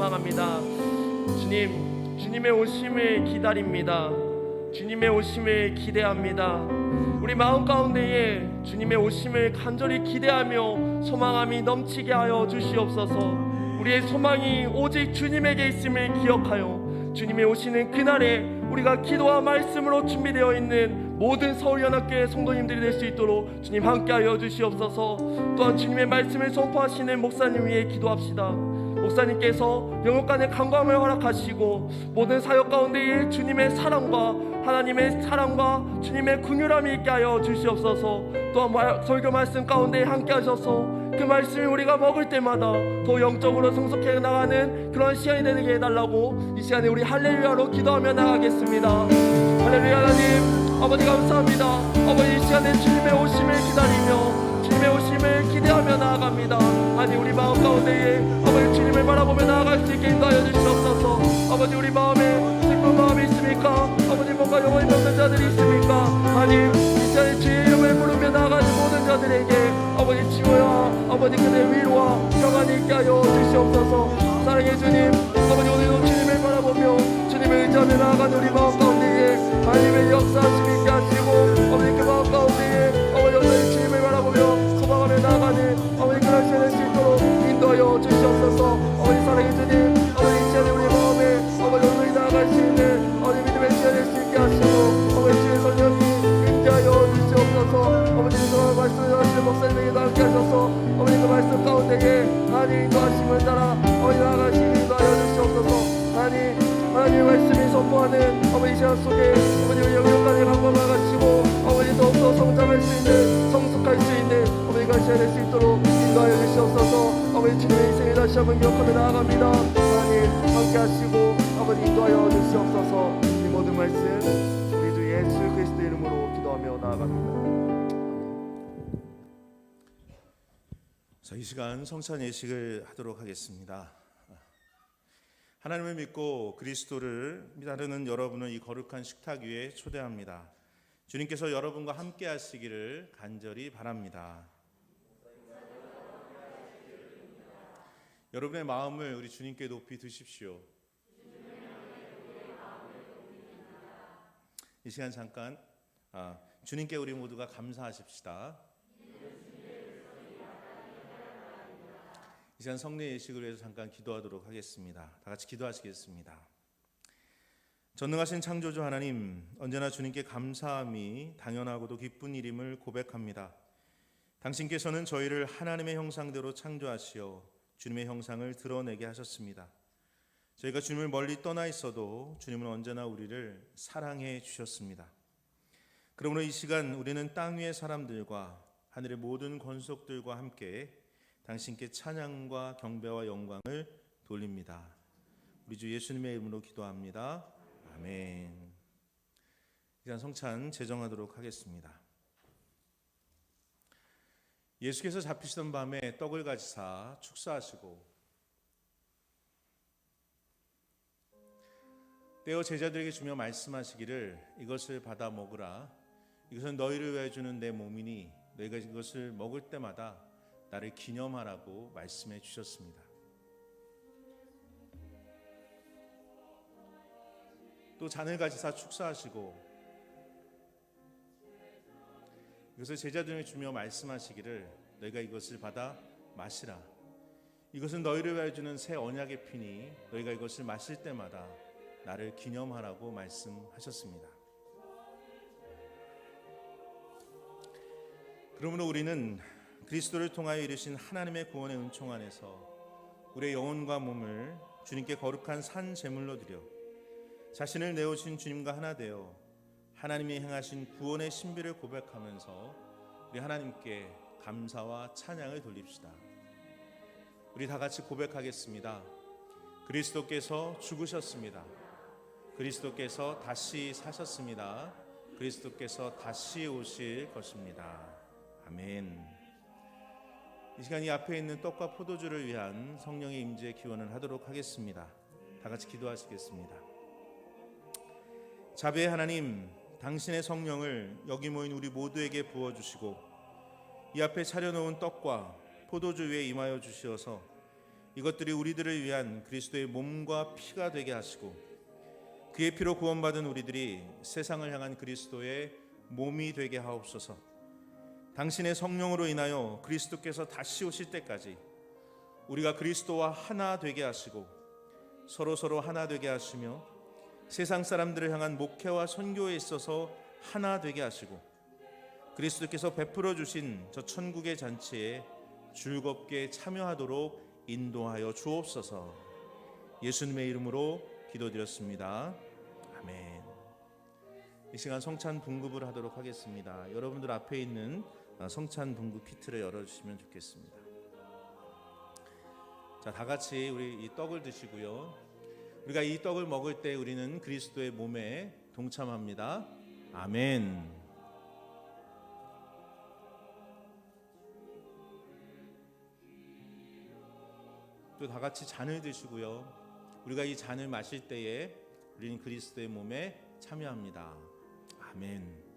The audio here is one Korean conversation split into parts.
소망합니다. 주님, 주님의 오심을 기다립니다. 주님의 오심을 기대합니다. 우리 마음 가운데에 주님의 오심을 간절히 기대하며 소망함이 넘치게 하여 주시옵소서. 우리의 소망이 오직 주님에게 있음을 기억하여 주님의 오시는 그날에 우리가 기도와 말씀으로 준비되어 있는 모든 서울연합교회 성도님들이 될 수 있도록 주님 함께하여 주시옵소서. 또한 주님의 말씀을 선포하시는 목사님 위해 기도합시다. 목사님께서 영육간의 강구함을 허락하시고 모든 사역 가운데에 주님의 사랑과 하나님의 사랑과 주님의 긍휼함이 있게 하여 주시옵소서. 또한 설교 말씀 가운데 함께 하셔서 그 말씀을 우리가 먹을 때마다 더 영적으로 성숙해 나가는 그런 시간이 되게 해달라고 이 시간에 우리 할렐루야로 기도하며 나가겠습니다. 할렐루야. 하나님 아버지 감사합니다. 아버지 이 시간에 주님의 오심을 기다리며 주님의 오심을 기대하며 나아갑니다. 아니 우리 마음 가운데에 아버지 주님을 바라보며 나아갈 수 있게 인도하여 주시옵소서. 아버지 우리 마음에 슬픈 마음이 있습니까? 아버지 뭔가 영혼이 병든 자들이 있습니까? 아니 이 시간에 주의 이름을 부르며 나아가는 모든 자들에게 아버지 치유와 아버지 그의 위로와 평안이 있게 하여 주시옵소서. 사랑해 주님, 아버지 오늘도 주님을 바라보며 주님을 의지하며 나아가는 우리 마음 가운데에 하나님의 역사하심이 있게 하시고 아버지 그 마음 가운데에 아버지 오늘 주님을 바라보며 소망하며 나아가는 아버지 그런 시간 될 수 있도록 인도하여 주시옵소서. 아버지 사랑해 주님, 아버지 이 시간에 우리 마음에 아버지 오늘 나아갈 수 있는 아버지 믿음의 시간 될 수 있게 하시고 아버지 주의 성령이 인도하여 주시옵소서. 아버지 그 말씀을 하시는 목사님에게도 함께 하셔서 아버지 그 말씀 가운데에 하나님 인도하심을 따라 아버지 나아가시기 인도하여 주시옵소서. 하나님의 말씀이 선포하는 아버지 시간 속에 아버지 우리 영역간의 강건을 가지고 아버지 더욱더 성장할 수 있는 성숙할 수 있는 아버지가 시간 될 수 있도록 인도하여 주시옵소서. 아버지 주님의 인생을 다시 한번 기억하며 나아갑니다. 하나님 함께 하시고 아버지 인도하여 주시옵소서. 이 모든 말씀 우리 주 예수 그리스도의 이름으로 기도하며 나아갑니다. 자, 이 시간 성찬 예식을 하도록 하겠습니다. 하나님을 믿고 그리스도를 따르는 여러분을 이 거룩한 식탁 위에 초대합니다. 주님께서 여러분과 함께 하시기를 간절히 바랍니다. 여러분의 마음을 우리 주님께 높이 드십시오. 이 시간 잠깐 주님께 우리 모두가 감사하십시다. 이 시간 성례 예식을 위해서 잠깐 기도하도록 하겠습니다. 다 같이 기도하시겠습니다. 전능하신 창조주 하나님, 언제나 주님께 감사함이 당연하고도 기쁜 일임을 고백합니다. 당신께서는 저희를 하나님의 형상대로 창조하시어 주님의 형상을 드러내게 하셨습니다. 저희가 주님을 멀리 떠나 있어도 주님은 언제나 우리를 사랑해 주셨습니다. 그러므로 이 시간 우리는 땅 위의 사람들과 하늘의 모든 권속들과 함께 당신께 찬양과 경배와 영광을 돌립니다. 우리 주 예수님의 이름으로 기도합니다. 아멘. 이 시간 성찬 제정하도록 하겠습니다. 예수께서 잡히시던 밤에 떡을 가지사 축사하시고 떼어 제자들에게 주며 말씀하시기를 이것을 받아 먹으라. 이것은 너희를 위하여 주는 내 몸이니 너희가 이것을 먹을 때마다 나를 기념하라고 말씀해 주셨습니다. 또 잔을 가지사 축사하시고 이것을 제자들에게 주며 말씀하시기를 너희가 이것을 받아 마시라. 이것은 너희를 위하여 주는 새 언약의 피니 너희가 이것을 마실 때마다 나를 기념하라고 말씀하셨습니다. 그러므로 우리는 그리스도를 통하여 이루신 하나님의 구원의 은총 안에서 우리의 영혼과 몸을 주님께 거룩한 산 제물로 드려 자신을 내어주신 주님과 하나 되어 하나님이 행하신 구원의 신비를 고백하면서 우리 하나님께 감사와 찬양을 돌립시다. 우리 다 같이 고백하겠습니다. 그리스도께서 죽으셨습니다. 그리스도께서 다시 사셨습니다. 그리스도께서 다시 오실 것입니다. 아멘. 이 시간 이 앞에 있는 떡과 포도주를 위한 성령의 임재 기원을 하도록 하겠습니다. 다 같이 기도하시겠습니다. 자비의 하나님, 당신의 성령을 여기 모인 우리 모두에게 부어주시고 이 앞에 차려놓은 떡과 포도주 위에 임하여 주시어서 이것들이 우리들을 위한 그리스도의 몸과 피가 되게 하시고 그의 피로 구원받은 우리들이 세상을 향한 그리스도의 몸이 되게 하옵소서. 당신의 성령으로 인하여 그리스도께서 다시 오실 때까지 우리가 그리스도와 하나 되게 하시고 서로 하나 되게 하시며 세상 사람들을 향한 목회와 선교에 있어서 하나 되게 하시고 그리스도께서 베풀어 주신 저 천국의 잔치에 즐겁게 참여하도록 인도하여 주옵소서. 예수님의 이름으로 기도드렸습니다. 아멘. 이 시간 성찬 분급을 하도록 하겠습니다. 여러분들 앞에 있는 성찬 분급 키트를 열어주시면 좋겠습니다. 자, 다 같이 우리 이 떡을 드시고요. 우리가 이 떡을 먹을 때 우리는 그리스도의 몸에 동참합니다. 아멘. 또 다 같이 잔을 드시고요. 우리가 이 잔을 마실 때에 우리는 그리스도의 몸에 참여합니다. 아멘.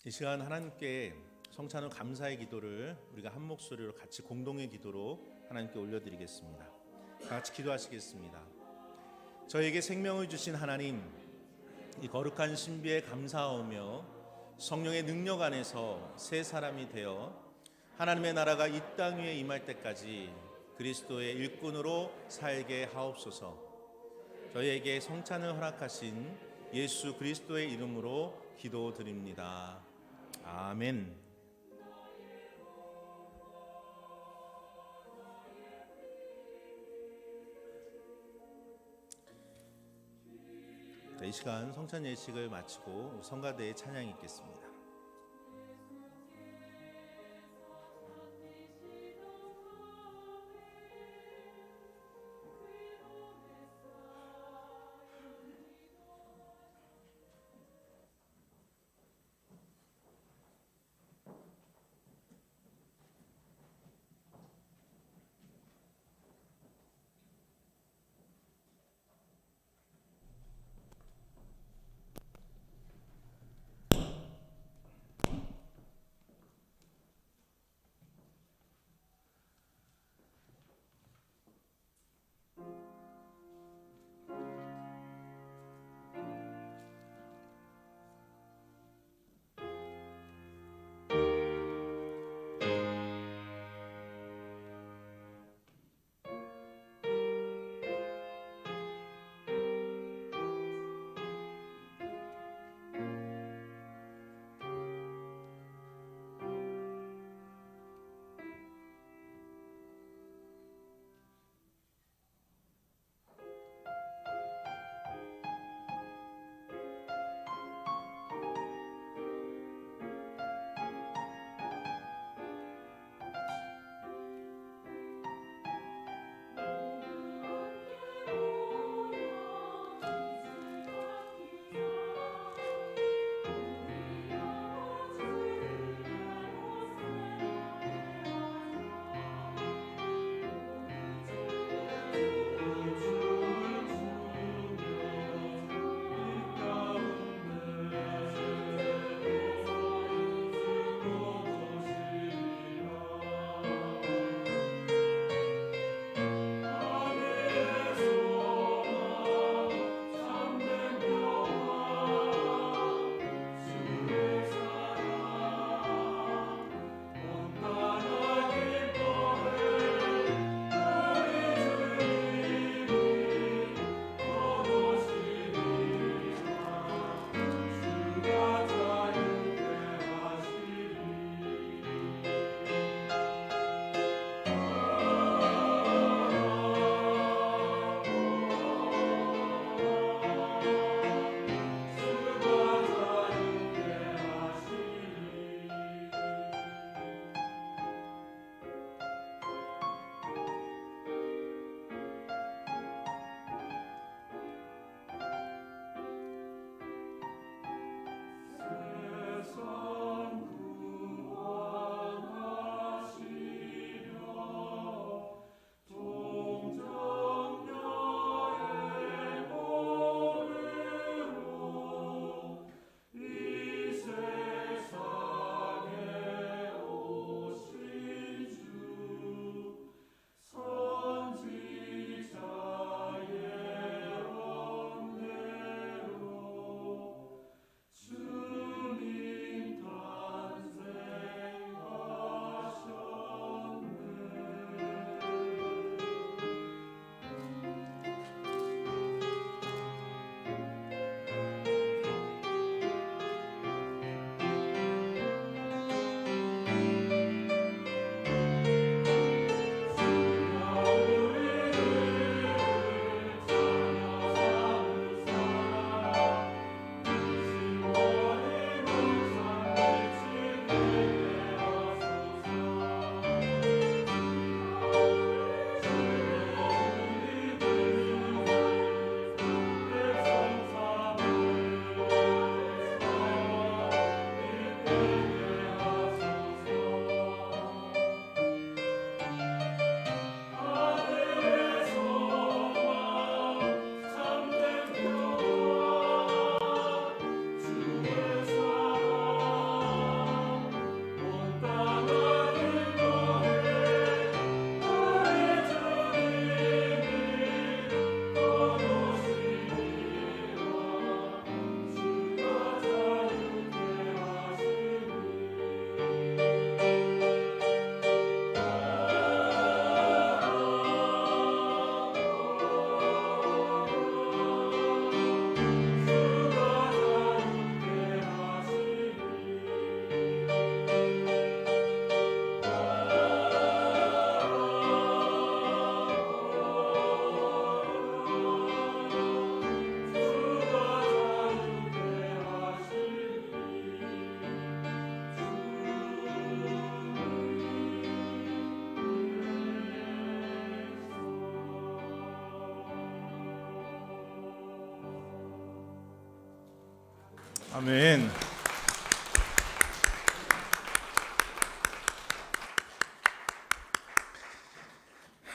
이 시간 하나님께 성찬 후 감사의 기도를 우리가 한 목소리로 같이 공동의 기도로 하나님께 올려드리겠습니다. 다 같이 기도하시겠습니다. 저에게 생명을 주신 하나님, 이 거룩한 신비에 감사하오며 성령의 능력 안에서 새 사람이 되어 하나님의 나라가 이 땅 위에 임할 때까지 그리스도의 일꾼으로 살게 하옵소서. 저희에게 성찬을 허락하신 예수 그리스도의 이름으로 기도드립니다. 아멘. 이 시간 성찬 예식을 마치고 성가대의 찬양이 있겠습니다. 아멘.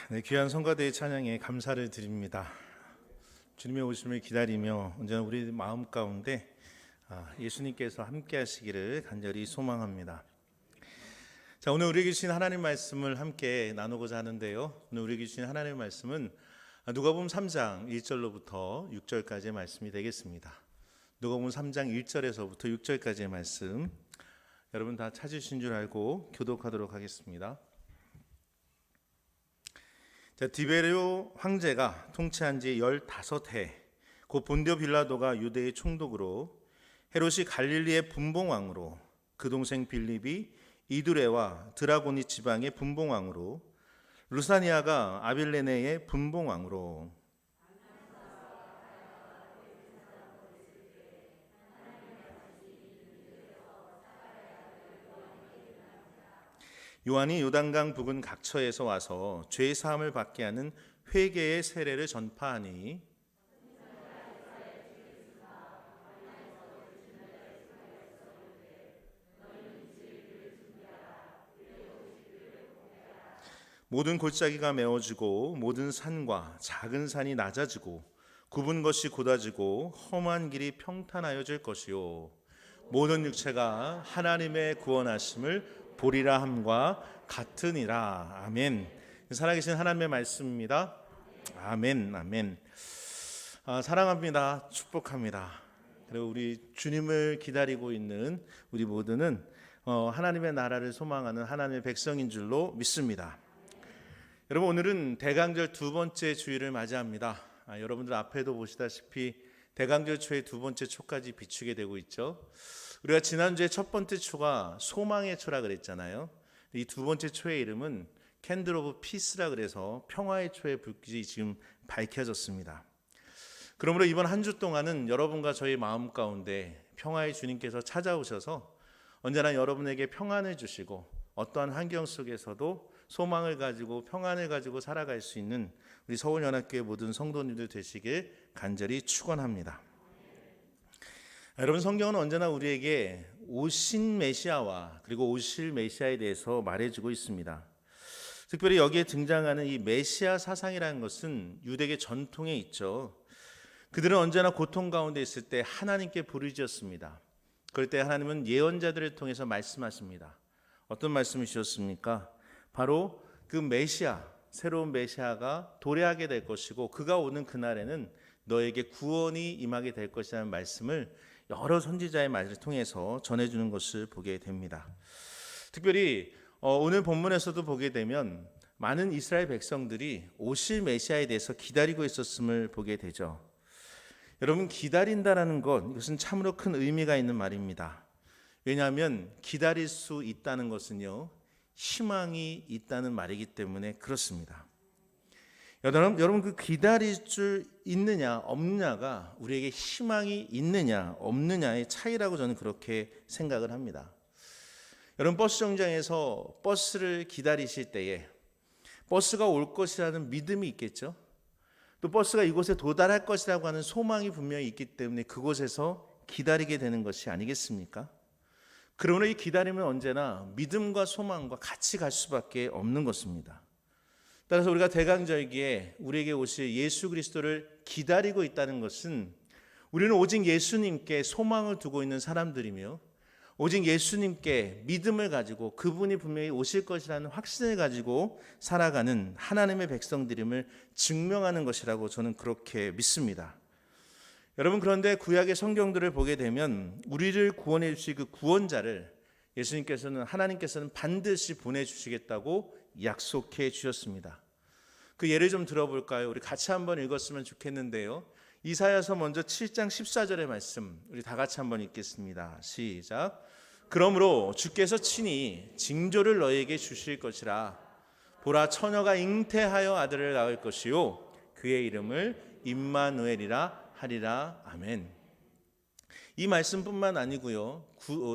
네, 귀한 성가대의 찬양에 감사를 드립니다. 주님의 오심을 기다리며 언제나 우리 마음 가운데 예수님께서 함께 하시기를 간절히 소망합니다. 자, 오늘 우리에게 주신 하나님 말씀을 함께 나누고자 하는데요. 오늘 우리에게 주신 하나님의 말씀은 누가복음 3장 1절로부터 6절까지의 말씀이 되겠습니다. 누가복음 3장 1절에서부터 6절까지의 말씀, 여러분 다 찾으신 줄 알고 교독하도록 하겠습니다. 자, 디베르 황제가 통치한 지 15해, 곧 본디오 빌라도가 유대의 총독으로, 헤롯이 갈릴리의 분봉왕으로, 그 동생 빌립이 이두레와 드라고니 지방의 분봉왕으로, 루사니아가 아빌레네의 분봉왕으로, 요한이 요단강 부근 각처에서 와서 죄 사함을 받게 하는 회개의 세례를 전파하니, 모든 골짜기가 메워지고 모든 산과 작은 산이 낮아지고 굽은 것이 곧아지고 험한 길이 평탄하여질 것이요, 모든 육체가 하나님의 구원하심을 보리라 함과 같으니라. 아멘. 살아계신 하나님의 말씀입니다. 아멘. 아멘. 사랑합니다. 축복합니다. 그리고 우리 주님을 기다리고 있는 우리 모두는 하나님의 나라를 소망하는 하나님의 백성인 줄로 믿습니다. 여러분, 오늘은 대강절 두 번째 주일을 맞이합니다. 여러분들 앞에도 보시다시피 대강절 초의 두 번째 초까지 비추게 되고 있죠. 우리가 지난주에 첫 번째 초가 소망의 초라 그랬잖아요. 이 두 번째 초의 이름은 캔들 오브 피스라 그래서 평화의 초의 불빛이 지금 밝혀졌습니다. 그러므로 이번 한 주 동안은 여러분과 저희 마음 가운데 평화의 주님께서 찾아오셔서 언제나 여러분에게 평안을 주시고 어떠한 환경 속에서도 소망을 가지고 평안을 가지고 살아갈 수 있는 우리 서울연합교회 모든 성도님들 되시길 간절히 축원합니다. 여러분, 성경은 언제나 우리에게 오신 메시아와 그리고 오실 메시아에 대해서 말해주고 있습니다. 특별히 여기에 등장하는 이 메시아 사상이라는 것은 유대계 전통에 있죠. 그들은 언제나 고통 가운데 있을 때 하나님께 부르짖었습니다. 그럴 때 하나님은 예언자들을 통해서 말씀하십니다. 어떤 말씀이셨습니까? 바로 그 메시아, 새로운 메시아가 도래하게 될 것이고 그가 오는 그날에는 너에게 구원이 임하게 될 것이라는 말씀을 여러 선지자의 말을 통해서 전해주는 것을 보게 됩니다. 특별히 오늘 본문에서도 보게 되면 많은 이스라엘 백성들이 오실 메시아에 대해서 기다리고 있었음을 보게 되죠. 여러분, 기다린다라는 것, 이것은 참으로 큰 의미가 있는 말입니다. 왜냐하면 기다릴 수 있다는 것은요, 희망이 있다는 말이기 때문에 그렇습니다. 여러분, 그 기다릴 줄 있느냐 없느냐가 우리에게 희망이 있느냐 없느냐의 차이라고 저는 그렇게 생각을 합니다. 여러분, 버스 정류장에서 버스를 기다리실 때에 버스가 올 것이라는 믿음이 있겠죠. 또 버스가 이곳에 도달할 것이라고 하는 소망이 분명히 있기 때문에 그곳에서 기다리게 되는 것이 아니겠습니까? 그러므로 이 기다림은 언제나 믿음과 소망과 같이 갈 수밖에 없는 것입니다. 따라서 우리가 대강절기에 우리에게 오실 예수 그리스도를 기다리고 있다는 것은 우리는 오직 예수님께 소망을 두고 있는 사람들이며 오직 예수님께 믿음을 가지고 그분이 분명히 오실 것이라는 확신을 가지고 살아가는 하나님의 백성들임을 증명하는 것이라고 저는 그렇게 믿습니다. 여러분, 그런데 구약의 성경들을 보게 되면 우리를 구원해 주실 그 구원자를 하나님께서는 반드시 보내주시겠다고 약속해 주셨습니다. 그 예를 좀 들어볼까요? 우리 같이 한번 읽었으면 좋겠는데요. 이사야서 먼저 7장 14절의 말씀 우리 다 같이 한번 읽겠습니다. 시작. 그러므로 주께서 친히 징조를 너에게 주실 것이라. 보라, 처녀가 잉태하여 아들을 낳을 것이요 그의 이름을 임마누엘이라 하리라. 아멘. 이 말씀뿐만 아니고요.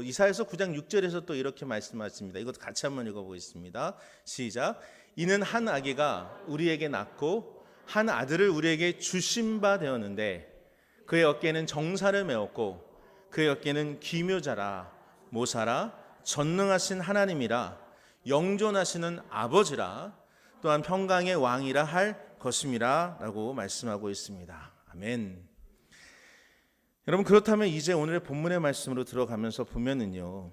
이사야서 9장 6절에서 또 이렇게 말씀하십니다. 이것도 같이 한번 읽어보겠습니다. 시작. 이는 한 아기가 우리에게 낳고 한 아들을 우리에게 주신 바 되었는데 그의 어깨에는 정사를 메었고 그의 어깨는 기묘자라 모사라 전능하신 하나님이라 영존하시는 아버지라 또한 평강의 왕이라 할 것임이라 라고 말씀하고 있습니다. 아멘. 여러분, 그렇다면 이제 오늘의 본문의 말씀으로 들어가면서 보면은요,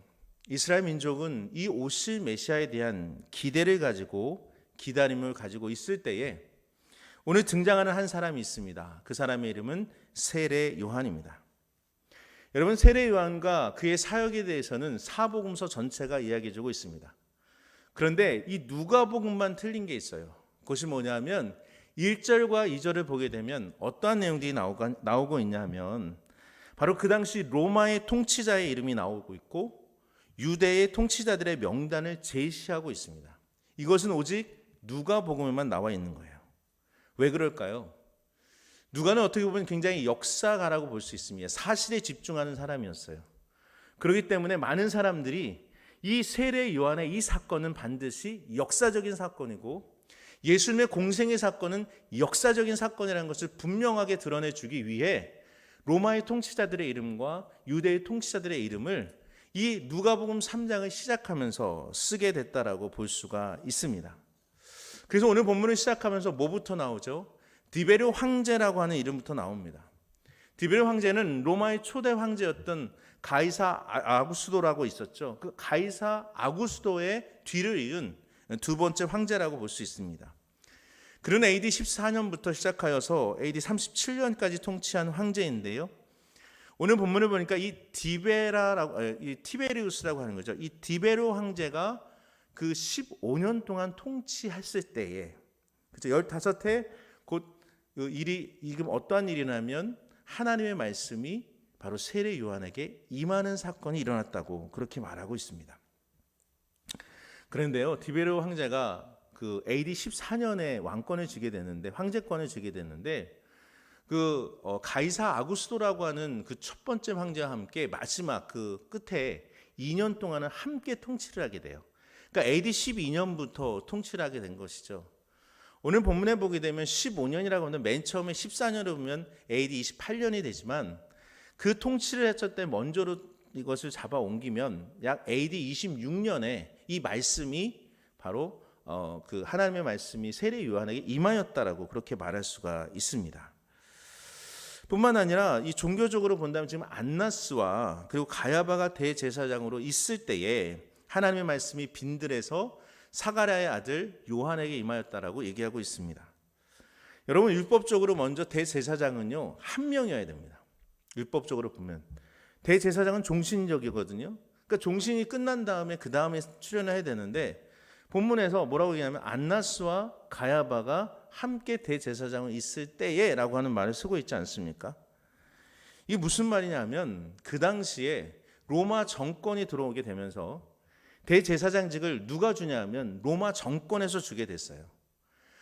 이스라엘 민족은 이 오실 메시아에 대한 기대를 가지고 기다림을 가지고 있을 때에 오늘 등장하는 한 사람이 있습니다. 그 사람의 이름은 세례 요한입니다. 여러분, 세례 요한과 그의 사역에 대해서는 사복음서 전체가 이야기해주고 있습니다. 그런데 이 누가복음만 틀린 게 있어요. 그것이 뭐냐면 1절과 2절을 보게 되면 어떠한 내용들이 나오고 있냐 하면 바로 그 당시 로마의 통치자의 이름이 나오고 있고 유대의 통치자들의 명단을 제시하고 있습니다. 이것은 오직 누가복음에만 나와 있는 거예요. 왜 그럴까요? 누가는 어떻게 보면 굉장히 역사가라고 볼 수 있습니다. 사실에 집중하는 사람이었어요. 그렇기 때문에 많은 사람들이 이 세례 요한의 이 사건은 반드시 역사적인 사건이고 예수님의 공생의 사건은 역사적인 사건이라는 것을 분명하게 드러내주기 위해 로마의 통치자들의 이름과 유대의 통치자들의 이름을 이 누가복음 3장을 시작하면서 쓰게 됐다라고 볼 수가 있습니다. 그래서 오늘 본문을 시작하면서 뭐부터 나오죠? 디베르 황제라고 하는 이름부터 나옵니다. 디베르 황제는 로마의 초대 황제였던 가이사 아구스도라고 있었죠. 그 가이사 아구스도의 뒤를 이은 두 번째 황제라고 볼 수 있습니다. 그는 AD 14년부터 시작하여서 AD 37년까지 통치한 황제인데요. 오늘 본문을 보니까 이 티베리우스라고 하는 거죠. 이 디베르 황제가 그 15년 동안 통치했을 때에, 그렇죠, 15해 곧 그 일이 지금 어떠한 일이냐면 하나님의 말씀이 바로 세례 요한에게 임하는 사건이 일어났다고 그렇게 말하고 있습니다. 그런데요, 디베르 황제가 그 AD 14년에 왕권을 쥐게 되는데, 황제권을 쥐게 되는데, 가이사 아구스도라고 하는 그 첫 번째 황제와 함께 마지막 그 끝에 2년 동안은 함께 통치를 하게 돼요. 그러니까 AD 12년부터 통치를 하게 된 것이죠. 오늘 본문에 보게 되면 15년이라고 하면 맨 처음에 14년을 보면 AD 28년이 되지만 그 통치를 했을 때 먼저로 이것을 잡아 옮기면 약 AD 26년에 이 말씀이 바로 그 하나님의 말씀이 세례 요한에게 임하였다라고 그렇게 말할 수가 있습니다. 뿐만 아니라 이 종교적으로 본다면 지금 안나스와 그리고 가야바가 대제사장으로 있을 때에 하나님의 말씀이 빈들에서 사가랴의 아들 요한에게 임하였다라고 얘기하고 있습니다. 여러분, 율법적으로 먼저 대제사장은요 한 명이어야 됩니다. 율법적으로 보면 대제사장은 종신적이거든요. 그러니까 종신이 끝난 다음에 그 다음에 출연해야 되는데 본문에서 뭐라고 얘기하냐면 안나스와 가야바가 함께 대제사장을 있을 때에라고 하는 말을 쓰고 있지 않습니까? 이게 무슨 말이냐면 그 당시에 로마 정권이 들어오게 되면서 대제사장직을 누가 주냐면 로마 정권에서 주게 됐어요.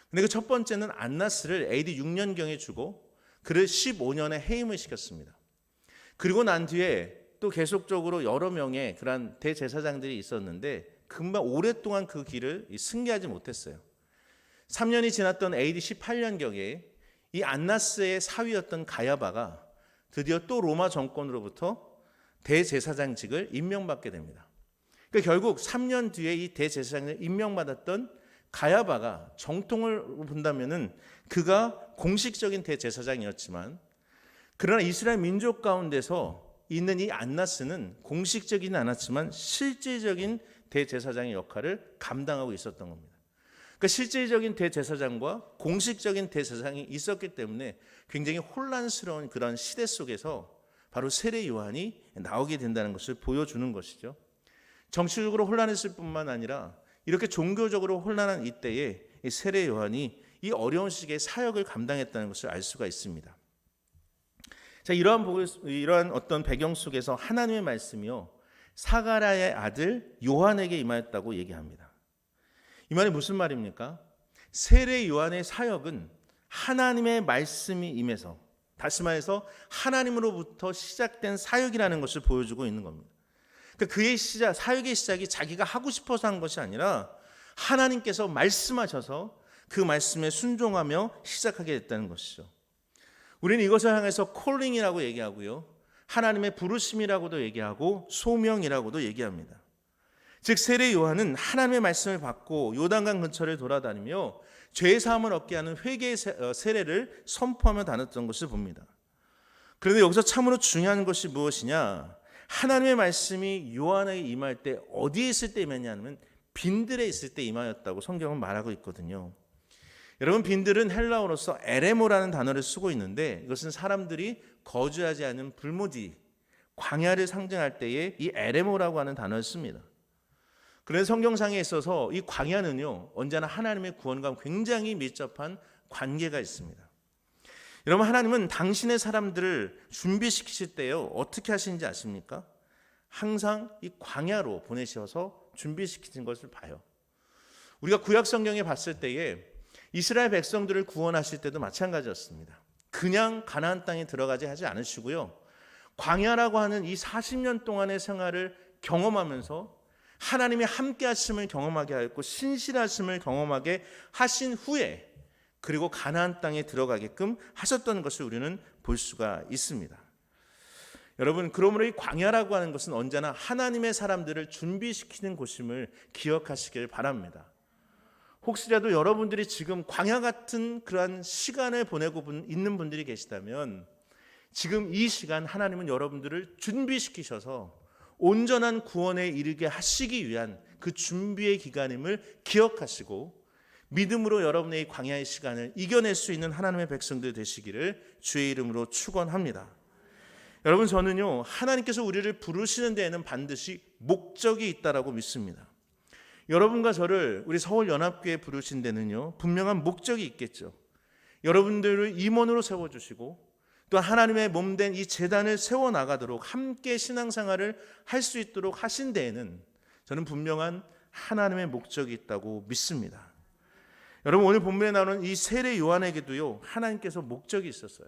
근데 그 첫 번째는 안나스를 AD 6년경에 주고 그를 15년에 해임을 시켰습니다. 그리고 난 뒤에 또 계속적으로 여러 명의 그런 대제사장들이 있었는데 금방 오랫동안 그 길을 승계하지 못했어요. 3년이 지났던 AD 18년경에 이 안나스의 사위였던 가야바가 드디어 또 로마 정권으로부터 대제사장직을 임명받게 됩니다. 그러니까 결국 3년 뒤에 이 대제사장을 임명받았던 가야바가 정통을 본다면은 그가 공식적인 대제사장이었지만 그러나 이스라엘 민족 가운데서 있는 이 안나스는 공식적이진 않았지만 실질적인 대제사장의 역할을 감당하고 있었던 겁니다. 그러니까 실질적인 대제사장과 공식적인 대제사장이 있었기 때문에 굉장히 혼란스러운 그런 시대 속에서 바로 세례 요한이 나오게 된다는 것을 보여주는 것이죠. 정치적으로 혼란했을 뿐만 아니라 이렇게 종교적으로 혼란한 이때에 이 세례 요한이 이 어려운 시기에 사역을 감당했다는 것을 알 수가 있습니다. 자, 이러한 어떤 배경 속에서 하나님의 말씀이요 사가랴의 아들 요한에게 임하였다고 얘기합니다. 이 말이 무슨 말입니까? 세례 요한의 사역은 하나님의 말씀이 임해서, 다시 말해서 하나님으로부터 시작된 사역이라는 것을 보여주고 있는 겁니다. 그러니까 그의 사역의 시작이 자기가 하고 싶어서 한 것이 아니라 하나님께서 말씀하셔서 그 말씀에 순종하며 시작하게 됐다는 것이죠. 우리는 이것을 향해서 콜링이라고 얘기하고요, 하나님의 부르심이라고도 얘기하고 소명이라고도 얘기합니다. 즉 세례 요한은 하나님의 말씀을 받고 요단강 근처를 돌아다니며 죄 사함을 얻게 하는 회개의 세례를 선포하며 다녔던 것을 봅니다. 그런데 여기서 참으로 중요한 것이 무엇이냐? 하나님의 말씀이 요한에게 임할 때 어디에 있을 때 임했냐면 빈들에 있을 때 임하였다고 성경은 말하고 있거든요. 여러분, 빈들은 헬라어로서 에레모라는 단어를 쓰고 있는데 이것은 사람들이 거주하지 않은 불모지, 광야를 상징할 때에 이 에레모라고 하는 단어를 씁니다. 그래서 성경상에 있어서 이 광야는요, 언제나 하나님의 구원과 굉장히 밀접한 관계가 있습니다. 여러분, 하나님은 당신의 사람들을 준비시키실 때요, 어떻게 하시는지 아십니까? 항상 이 광야로 보내셔서 준비시키는 것을 봐요. 우리가 구약 성경에 봤을 때에 이스라엘 백성들을 구원하실 때도 마찬가지였습니다. 그냥 가나안 땅에 들어가지 하지 않으시고요, 광야라고 하는 이 40년 동안의 생활을 경험하면서 하나님의 함께 하심을 경험하게 하였고 신실하심을 경험하게 하신 후에 그리고 가나안 땅에 들어가게끔 하셨던 것을 우리는 볼 수가 있습니다. 여러분, 그러므로 이 광야라고 하는 것은 언제나 하나님의 사람들을 준비시키는 곳임을 기억하시길 바랍니다. 혹시라도 여러분들이 지금 광야 같은 그러한 시간을 보내고 있는 분들이 계시다면 지금 이 시간 하나님은 여러분들을 준비시키셔서 온전한 구원에 이르게 하시기 위한 그 준비의 기간임을 기억하시고 믿음으로 여러분의 이 광야의 시간을 이겨낼 수 있는 하나님의 백성들 되시기를 주의 이름으로 축원합니다. 여러분, 저는요, 하나님께서 우리를 부르시는 데에는 반드시 목적이 있다라고 믿습니다. 여러분과 저를 우리 서울연합교회에 부르신 데는요, 분명한 목적이 있겠죠. 여러분들을 임원으로 세워주시고 또 하나님의 몸된 이 제단을 세워나가도록 함께 신앙생활을 할 수 있도록 하신 데에는 저는 분명한 하나님의 목적이 있다고 믿습니다. 여러분, 오늘 본문에 나오는 이 세례 요한에게도요, 하나님께서 목적이 있었어요.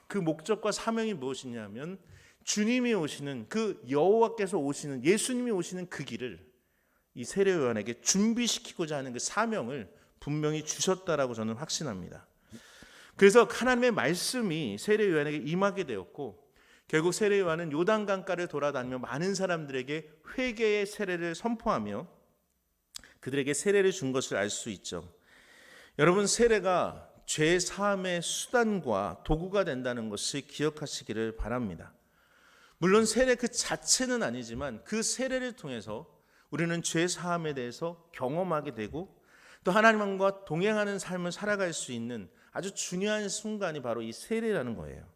그 목적과 사명이 무엇이냐면 주님이 오시는 그 여호와께서 오시는 예수님이 오시는 그 길을 이 세례 요한에게 준비시키고자 하는 그 사명을 분명히 주셨다라고 저는 확신합니다. 그래서 하나님의 말씀이 세례 요한에게 임하게 되었고 결국 세례 요한은 요단강가를 돌아다니며 많은 사람들에게 회개의 세례를 선포하며 그들에게 세례를 준 것을 알 수 있죠. 여러분, 세례가 죄 사함의 수단과 도구가 된다는 것을 기억하시기를 바랍니다. 물론 세례 그 자체는 아니지만 그 세례를 통해서 우리는 죄 사함에 대해서 경험하게 되고 또 하나님과 동행하는 삶을 살아갈 수 있는 아주 중요한 순간이 바로 이 세례라는 거예요.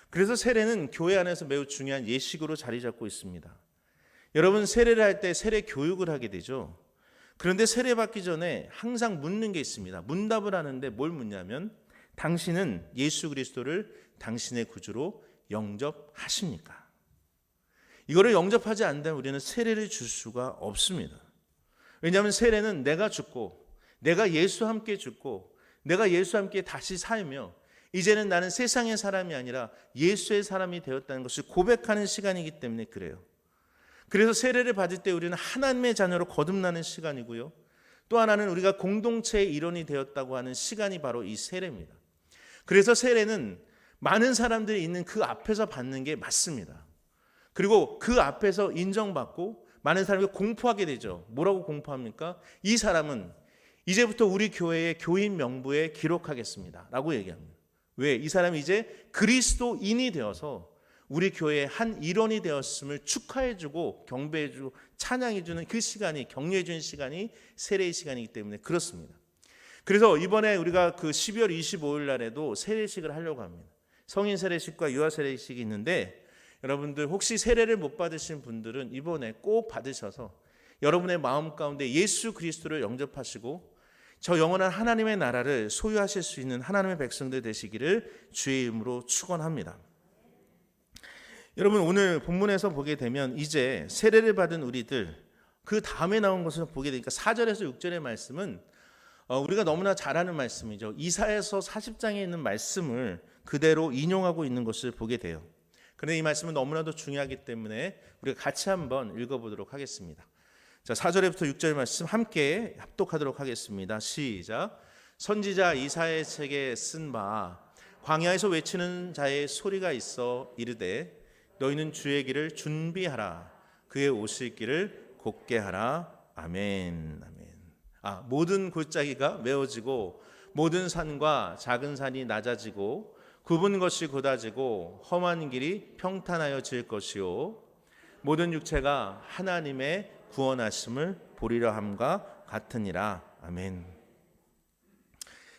그래서 세례는 교회 안에서 매우 중요한 예식으로 자리 잡고 있습니다. 여러분, 세례를 할 때 세례 교육을 하게 되죠. 그런데 세례 받기 전에 항상 묻는 게 있습니다. 문답을 하는데 뭘 묻냐면 당신은 예수 그리스도를 당신의 구주로 영접하십니까? 이거를 영접하지 않는다면 우리는 세례를 줄 수가 없습니다. 왜냐하면 세례는 내가 죽고 내가 예수와 함께 죽고 내가 예수와 함께 다시 살며 이제는 나는 세상의 사람이 아니라 예수의 사람이 되었다는 것을 고백하는 시간이기 때문에 그래요. 그래서 세례를 받을 때 우리는 하나님의 자녀로 거듭나는 시간이고요. 또 하나는 우리가 공동체의 일원이 되었다고 하는 시간이 바로 이 세례입니다. 그래서 세례는 많은 사람들이 있는 그 앞에서 받는 게 맞습니다. 그리고 그 앞에서 인정받고 많은 사람이 공포하게 되죠. 뭐라고 공포합니까? 이 사람은 이제부터 우리 교회의 교인 명부에 기록하겠습니다 라고 얘기합니다. 왜? 이 사람이 이제 그리스도인이 되어서 우리 교회의 한 일원이 되었음을 축하해주고 경배해주고 찬양해주는 그 시간이, 격려해주는 시간이 세례의 시간이기 때문에 그렇습니다. 그래서 이번에 우리가 그 12월 25일 날에도 세례식을 하려고 합니다. 성인 세례식과 유아 세례식이 있는데 여러분들 혹시 세례를 못 받으신 분들은 이번에 꼭 받으셔서 여러분의 마음 가운데 예수 그리스도를 영접하시고 저 영원한 하나님의 나라를 소유하실 수 있는 하나님의 백성들 되시기를 주의 이름으로 축원합니다. 여러분, 오늘 본문에서 보게 되면 이제 세례를 받은 우리들 그 다음에 나온 것을 보게 되니까 4절에서 6절의 말씀은 우리가 너무나 잘 아는 말씀이죠. 이사야서 40장에 있는 말씀을 그대로 인용하고 있는 것을 보게 돼요. 그런데 이 말씀은 너무나도 중요하기 때문에 우리가 같이 한번 읽어보도록 하겠습니다. 자, 4절부터 6절 말씀 함께 합독하도록 하겠습니다. 시작. 선지자 이사야의 책에 쓴 바 광야에서 외치는 자의 소리가 있어 이르되 너희는 주의 길을 준비하라. 그의 오실 길을 곧게 하라. 아멘. 아멘. 모든 골짜기가 메워지고 모든 산과 작은 산이 낮아지고 굽은 것이 곧아지고 험한 길이 평탄하여질 것이요 모든 육체가 하나님의 구원하심을 보리라 함과 같으니라. 아멘.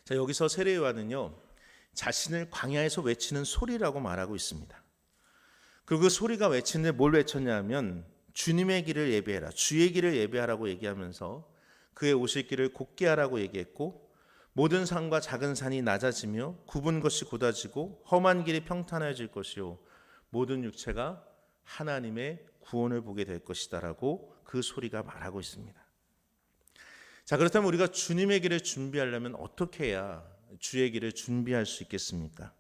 자, 여기서 세례 요한은요, 자신을 광야에서 외치는 소리라고 말하고 있습니다. 그리고 그 소리가 외치는데 뭘 외쳤냐면 주님의 길을 예배해라, 주의 길을 예배하라고 얘기하면서 그의 오실 길을 곧게 하라고 얘기했고, 모든 산과 작은 산이 낮아지며 굽은 것이 곧아지고 험한 길이 평탄해질 것이요 모든 육체가 하나님의 구원을 보게 될 것이다라고 그 소리가 말하고 있습니다. 자, 그렇다면 우리가 주님의 길을 준비하려면 어떻게 해야 주의 길을 준비할 수 있겠습니까?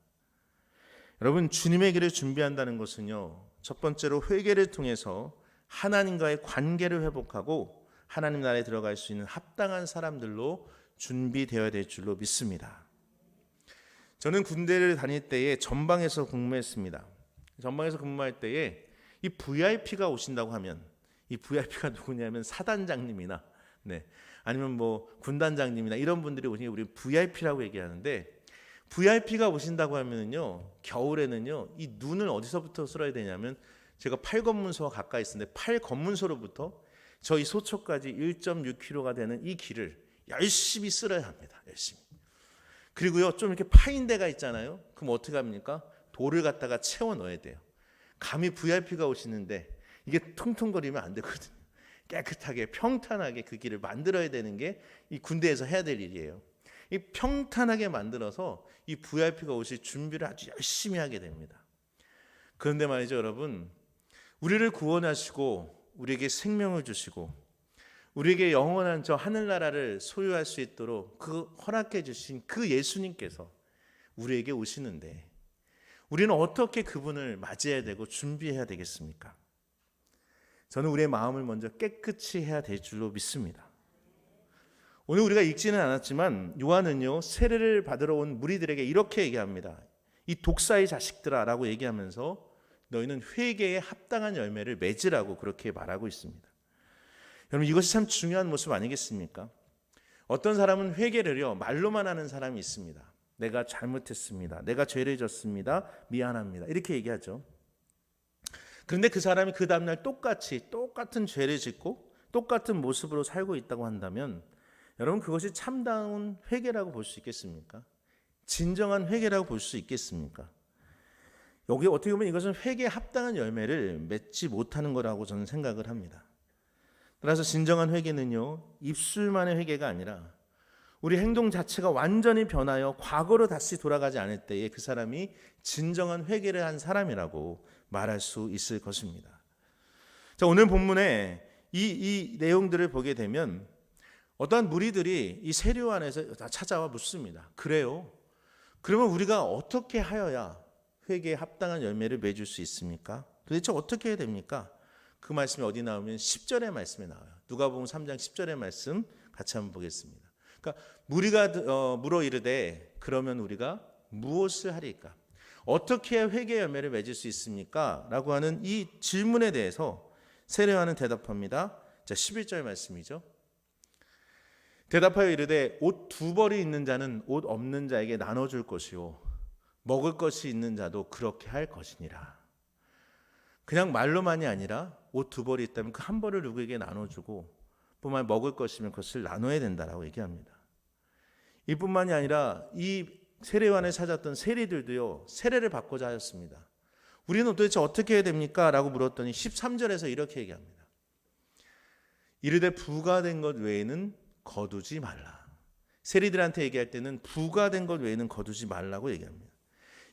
여러분, 주님의 길을 준비한다는 것은요, 첫 번째로 회개를 통해서 하나님과의 관계를 회복하고 하나님 나라에 들어갈 수 있는 합당한 사람들로 준비되어야 될 줄로 믿습니다. 저는 군대를 다닐 때에 전방에서 근무했습니다. 전방에서 근무할 때에 이 VIP가 오신다고 하면, 이 VIP가 누구냐면 사단장님이나 아니면 뭐 군단장님이나 이런 분들이 오시니 우리 VIP라고 얘기하는데, VIP가 오신다고 하면은요, 겨울에는요, 이 눈을 어디서부터 쓸어야 되냐면, 제가 팔검문소와 가까이 있었는데 팔검문소로부터 저희 소초까지 1.6km가 되는 이 길을 열심히 쓸어야 합니다. 열심히. 그리고요, 좀 이렇게 파인 데가 있잖아요. 그럼 어떻게 합니까? 돌을 갖다가 채워 넣어야 돼요. 감히 VIP가 오시는데 이게 퉁퉁거리면 안 되거든요. 깨끗하게 평탄하게 그 길을 만들어야 되는 게 이 군대에서 해야 될 일이에요. 이 평탄하게 만들어서 이 VIP가 오실 준비를 아주 열심히 하게 됩니다. 그런데 말이죠, 여러분, 우리를 구원하시고 우리에게 생명을 주시고 우리에게 영원한 저 하늘나라를 소유할 수 있도록 그 허락해 주신 그 예수님께서 우리에게 오시는데 우리는 어떻게 그분을 맞이해야 되고 준비해야 되겠습니까? 저는 우리의 마음을 먼저 깨끗이 해야 될 줄로 믿습니다. 오늘 우리가 읽지는 않았지만 요한은요, 세례를 받으러 온 무리들에게 이렇게 얘기합니다. 이 독사의 자식들아 라고 얘기하면서 너희는 회개에 합당한 열매를 맺으라고 그렇게 말하고 있습니다. 여러분, 이것이 참 중요한 모습 아니겠습니까? 어떤 사람은 회개를요, 말로만 하는 사람이 있습니다. 내가 잘못했습니다. 내가 죄를 졌습니다. 미안합니다. 이렇게 얘기하죠. 그런데 그 사람이 그 다음날 똑같은 죄를 짓고 똑같은 모습으로 살고 있다고 한다면 여러분, 그것이 참다운 회개라고 볼 수 있겠습니까? 진정한 회개라고 볼 수 있겠습니까? 여기 어떻게 보면 이것은 회개에 합당한 열매를 맺지 못하는 거라고 저는 생각을 합니다. 따라서 진정한 회개는요, 입술만의 회개가 아니라 우리 행동 자체가 완전히 변하여 과거로 다시 돌아가지 않을 때에 그 사람이 진정한 회개를 한 사람이라고 말할 수 있을 것입니다. 자, 오늘 본문에 이 내용들을 보게 되면 어떠한 무리들이 이 세례 요한에서 찾아와 묻습니다. 그래요? 그러면 우리가 어떻게 하여야 회개에 합당한 열매를 맺을 수 있습니까? 도대체 어떻게 해야 됩니까? 그 말씀이 어디 나오면 10절의 말씀에 나와요. 누가복음 3장 10절의 말씀 같이 한번 보겠습니다. 그러니까 무리가 물어 이르되 그러면 우리가 무엇을 하리까? 어떻게 회개의 열매를 맺을 수 있습니까? 라고 하는 이 질문에 대해서 세례 요한은 대답합니다. 자, 11절 말씀이죠. 대답하여 이르되 옷 2벌이 있는 자는 옷 없는 자에게 나눠줄 것이요 먹을 것이 있는 자도 그렇게 할 것이니라. 그냥 말로만이 아니라 옷 2벌이 있다면 그 한 벌을 누구에게 나눠주고 뿐만 먹을 것이면 그것을 나눠야 된다라고 얘기합니다. 이뿐만이 아니라 이 세례 요한을 찾았던 세리들도요, 세례를 받고자 하였습니다. 우리는 도대체 어떻게 해야 됩니까? 라고 물었더니 13절에서 이렇게 얘기합니다. 이르되 부가된 것 외에는 거두지 말라. 세리들한테 얘기할 때는 부가된 것 외에는 거두지 말라고 얘기합니다.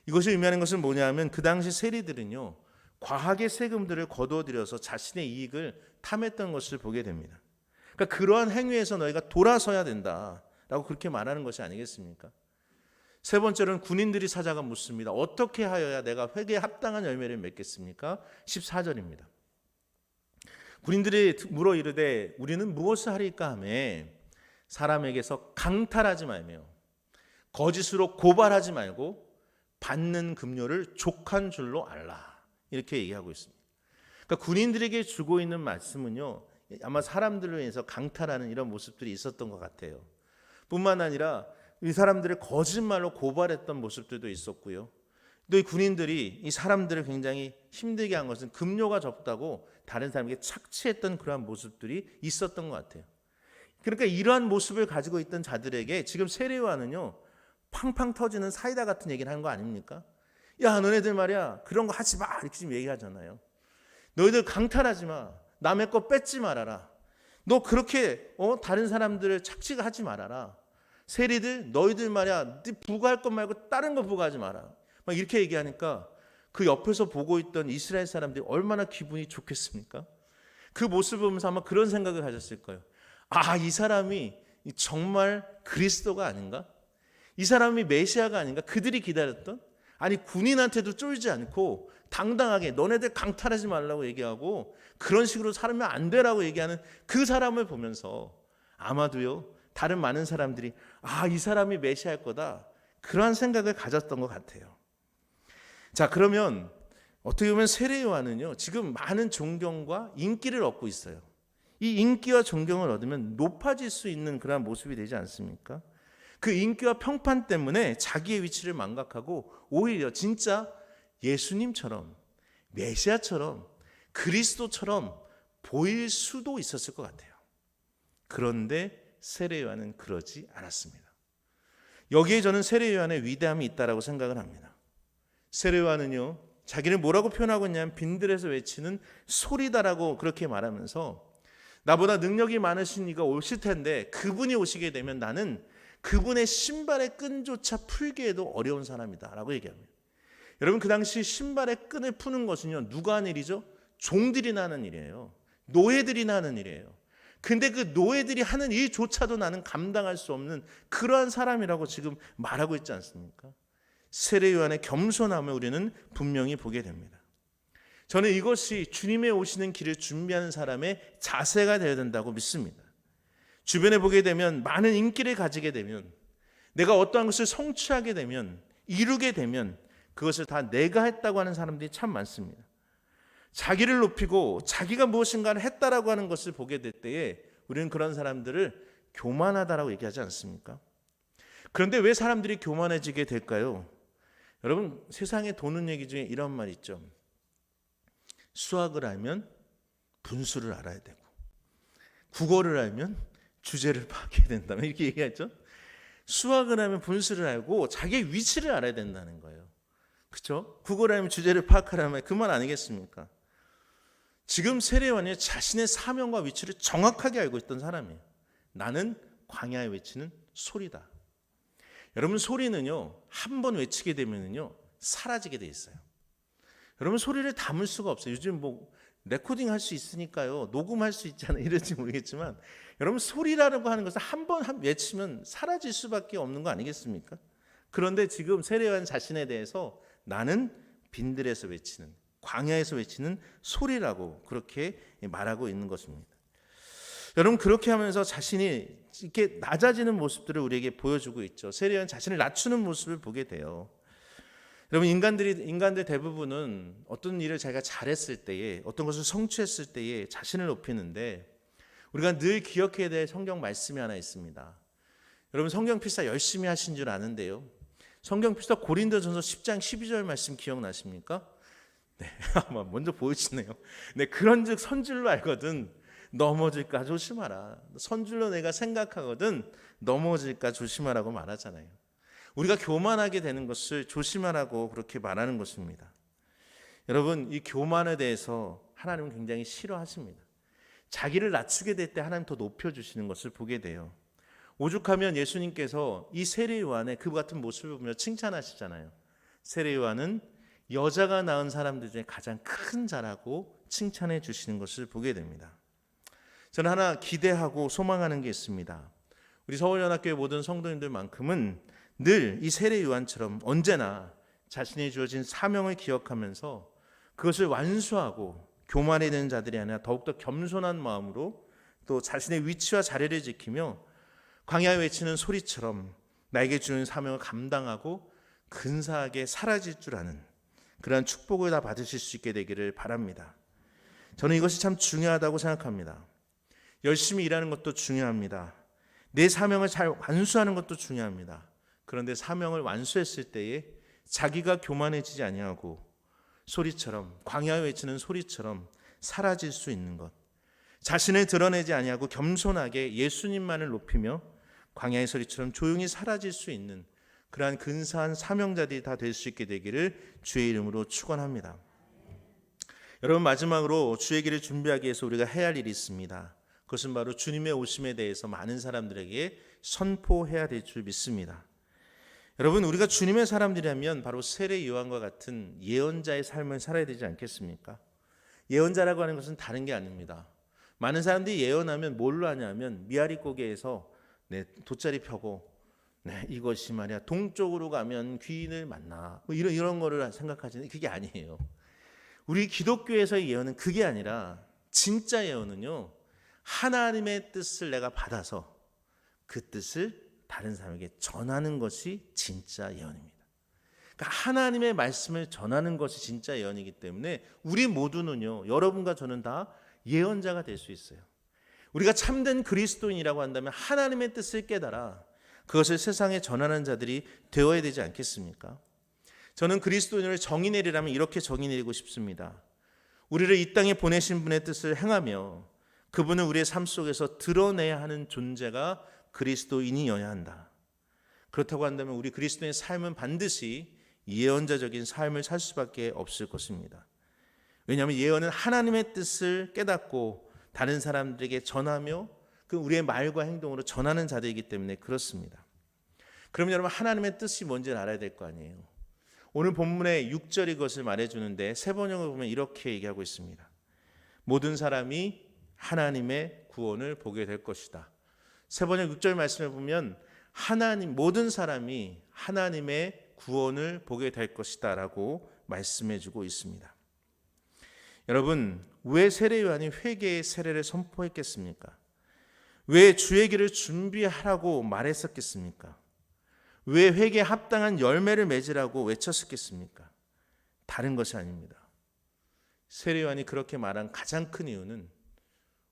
이것이 의미하는 것은 뭐냐면 그 당시 세리들은요, 과하게 세금들을 거두어들여서 자신의 이익을 탐했던 것을 보게 됩니다. 그러니까 그러한 행위에서 너희가 돌아서야 된다라고 그렇게 말하는 것이 아니겠습니까? 세 번째로는 군인들이 찾아가 묻습니다. 어떻게 하여야 내가 회개에 합당한 열매를 맺겠습니까? 14절입니다. 군인들이 물어 이르되 우리는 무엇을 하리까 하며 사람에게서 강탈하지 말며 거짓으로 고발하지 말고 받는 급료를 족한 줄로 알라. 이렇게 얘기하고 있습니다. 그러니까 군인들에게 주고 있는 말씀은요, 아마 사람들을 위해서 강탈하는 이런 모습들이 있었던 것 같아요. 뿐만 아니라 이 사람들을 거짓말로 고발했던 모습들도 있었고요. 또 이 군인들이 이 사람들을 굉장히 힘들게 한 것은 급료가 적다고 다른 사람에게 착취했던 그러한 모습들이 있었던 것 같아요. 그러니까 이러한 모습을 가지고 있던 자들에게 지금 세례요한은요, 팡팡 터지는 사이다 같은 얘기를 하는 거 아닙니까? 야, 너네들 말이야, 그런 거 하지 마, 이렇게 지금 얘기하잖아요. 너희들 강탈하지 마, 남의 거 뺏지 말아라. 너 그렇게 다른 사람들을 착취하지 말아라. 세리들, 너희들 말이야, 네 부과할 것 말고 다른 거 부과하지 마라. 막 이렇게 얘기하니까 그 옆에서 보고 있던 이스라엘 사람들이 얼마나 기분이 좋겠습니까? 그 모습을 보면서 아마 그런 생각을 하셨을 거예요. 아, 이 사람이 정말 그리스도가 아닌가? 이 사람이 메시아가 아닌가? 그들이 기다렸던? 아니, 군인한테도 쫄지 않고 당당하게 너네들 강탈하지 말라고 얘기하고 그런 식으로 살면 안 되라고 얘기하는 그 사람을 보면서 아마도요, 다른 많은 사람들이 아, 이 사람이 메시아일 거다, 그러한 생각을 가졌던 것 같아요. 자, 그러면 어떻게 보면 세례 요한은요, 지금 많은 존경과 인기를 얻고 있어요. 이 인기와 존경을 얻으면 높아질 수 있는 그런 모습이 되지 않습니까? 그 인기와 평판 때문에 자기의 위치를 망각하고 오히려 진짜 예수님처럼, 메시아처럼, 그리스도처럼 보일 수도 있었을 것 같아요. 그런데 세례 요한은 그러지 않았습니다. 여기에 저는 세례 요한의 위대함이 있다라고 생각을 합니다. 세례 요한은요, 자기를 뭐라고 표현하고 있냐면 빈들에서 외치는 소리다라고 그렇게 말하면서 나보다 능력이 많으신 이가 오실 텐데 그분이 오시게 되면 나는 그분의 신발의 끈조차 풀기에도 어려운 사람이다 라고 얘기합니다. 여러분, 그 당시 신발의 끈을 푸는 것은요, 누가 하는 일이죠? 종들이나 하는 일이에요. 노예들이나 하는 일이에요. 근데 그 노예들이 하는 일조차도 나는 감당할 수 없는 그러한 사람이라고 지금 말하고 있지 않습니까? 세례 요한의 겸손함을 우리는 분명히 보게 됩니다. 저는 이것이 주님의 오시는 길을 준비하는 사람의 자세가 되어야 된다고 믿습니다. 주변에 보게 되면, 많은 인기를 가지게 되면, 내가 어떠한 것을 성취하게 되면, 이루게 되면 그것을 다 내가 했다고 하는 사람들이 참 많습니다. 자기를 높이고 자기가 무엇인가를 했다라고 하는 것을 보게 될 때에 우리는 그런 사람들을 교만하다라고 얘기하지 않습니까? 그런데 왜 사람들이 교만해지게 될까요? 여러분, 세상에 도는 얘기 중에 이런 말 있죠. 수학을 알면 분수를 알아야 되고, 국어를 알면 주제를 파악해야 된다, 이렇게 얘기하죠. 수학을 알면 분수를 알고 자기의 위치를 알아야 된다는 거예요. 그렇죠? 국어를 알면 주제를 파악하라면 그 말 아니겠습니까? 지금 세례 요한이 자신의 사명과 위치를 정확하게 알고 있던 사람이에요. 나는 광야에 외치는 소리다. 여러분, 소리는요, 한 번 외치게 되면요, 사라지게 돼 있어요. 여러분, 소리를 담을 수가 없어요. 요즘 뭐 레코딩 할 수 있으니까요, 녹음할 수 있잖아요, 이럴지 모르겠지만 여러분, 소리라고 하는 것은 한 번 외치면 사라질 수밖에 없는 거 아니겠습니까? 그런데 지금 세례 요한 자신에 대해서 나는 빈들에서 외치는, 광야에서 외치는 소리라고 그렇게 말하고 있는 것입니다. 여러분, 그렇게 하면서 자신이 이렇게 낮아지는 모습들을 우리에게 보여주고 있죠. 세례 요한 자신을 낮추는 모습을 보게 돼요. 여러분, 인간들 대부분은 어떤 일을 자기가 잘했을 때에, 어떤 것을 성취했을 때에 자신을 높이는데, 우리가 늘 기억해야 될 성경 말씀이 하나 있습니다. 여러분, 성경 필사 열심히 하신 줄 아는데요, 성경 필사 고린도전서 10장 12절 말씀 기억나십니까? 네, 아마 먼저 보여주시네요. 네, 그런즉 선줄로 알거든 넘어질까 조심하라. 선줄로 내가 생각하거든 넘어질까 조심하라고 말하잖아요. 우리가 교만하게 되는 것을 조심하라고 그렇게 말하는 것입니다. 여러분, 이 교만에 대해서 하나님은 굉장히 싫어하십니다. 자기를 낮추게 될 때 하나님 더 높여주시는 것을 보게 돼요. 오죽하면 예수님께서 이 세례 요한의 그 같은 모습을 보며 칭찬하시잖아요. 세례 요한은 여자가 낳은 사람들 중에 가장 큰 자라고 칭찬해 주시는 것을 보게 됩니다. 저는 하나 기대하고 소망하는 게 있습니다. 우리 서울연합교회 모든 성도님들만큼은 늘 이 세례 요한처럼 언제나 자신이 주어진 사명을 기억하면서 그것을 완수하고 교만해 되는 자들이 아니라 더욱더 겸손한 마음으로 또 자신의 위치와 자리를 지키며 광야에 외치는 소리처럼 나에게 주는 사명을 감당하고 근사하게 사라질 줄 아는 그러한 축복을 다 받으실 수 있게 되기를 바랍니다. 저는 이것이 참 중요하다고 생각합니다. 열심히 일하는 것도 중요합니다. 내 사명을 잘 완수하는 것도 중요합니다. 그런데 사명을 완수했을 때에 자기가 교만해지지 아니하고 소리처럼, 광야에 외치는 소리처럼 사라질 수 있는 것, 자신을 드러내지 아니하고 겸손하게 예수님만을 높이며 광야의 소리처럼 조용히 사라질 수 있는 그러한 근사한 사명자들이 다 될 수 있게 되기를 주의 이름으로 축원합니다. 여러분, 마지막으로 주의 길을 준비하기 위해서 우리가 해야 할 일이 있습니다. 그것은 바로 주님의 오심에 대해서 많은 사람들에게 선포해야 될 줄 믿습니다. 여러분, 우리가 주님의 사람들이라면 바로 세례 요한과 같은 예언자의 삶을 살아야 되지 않겠습니까? 예언자라고 하는 것은 다른 게 아닙니다. 많은 사람들이 예언하면 뭘로 하냐면 미아리 고개에서 돗자리 펴고 이것이 말이야 동쪽으로 가면 귀인을 만나 뭐 이런 거를 생각하시는데 그게 아니에요. 우리 기독교에서의 예언은 그게 아니라 진짜 예언은요, 하나님의 뜻을 내가 받아서 그 뜻을 다른 사람에게 전하는 것이 진짜 예언입니다. 그러니까 하나님의 말씀을 전하는 것이 진짜 예언이기 때문에 우리 모두는요, 여러분과 저는 다 예언자가 될 수 있어요. 우리가 참된 그리스도인이라고 한다면 하나님의 뜻을 깨달아 그것을 세상에 전하는 자들이 되어야 되지 않겠습니까? 저는 그리스도인을 정의 내리라면 이렇게 정의 내리고 싶습니다. 우리를 이 땅에 보내신 분의 뜻을 행하며 그분을 우리의 삶 속에서 드러내야 하는 존재가 그리스도인이어야 한다. 그렇다고 한다면 우리 그리스도인의 삶은 반드시 예언자적인 삶을 살 수밖에 없을 것입니다. 왜냐하면 예언은 하나님의 뜻을 깨닫고 다른 사람들에게 전하며 그 우리의 말과 행동으로 전하는 자들이기 때문에 그렇습니다. 그럼 여러분, 하나님의 뜻이 뭔지를 알아야 될 거 아니에요. 오늘 본문의 6절이 그것을 말해주는데 세 번역을 보면 이렇게 얘기하고 있습니다. 모든 사람이 하나님의 구원을 보게 될 것이다. 세 번역 6절 말씀을 보면 모든 사람이 하나님의 구원을 보게 될 것이다 라고 말씀해주고 있습니다. 여러분, 왜 세례 요한이 회개의 세례를 선포했겠습니까? 왜 주의 길을 준비하라고 말했었겠습니까? 왜 회개에 합당한 열매를 맺으라고 외쳤었겠습니까? 다른 것이 아닙니다. 세례 요한이 그렇게 말한 가장 큰 이유는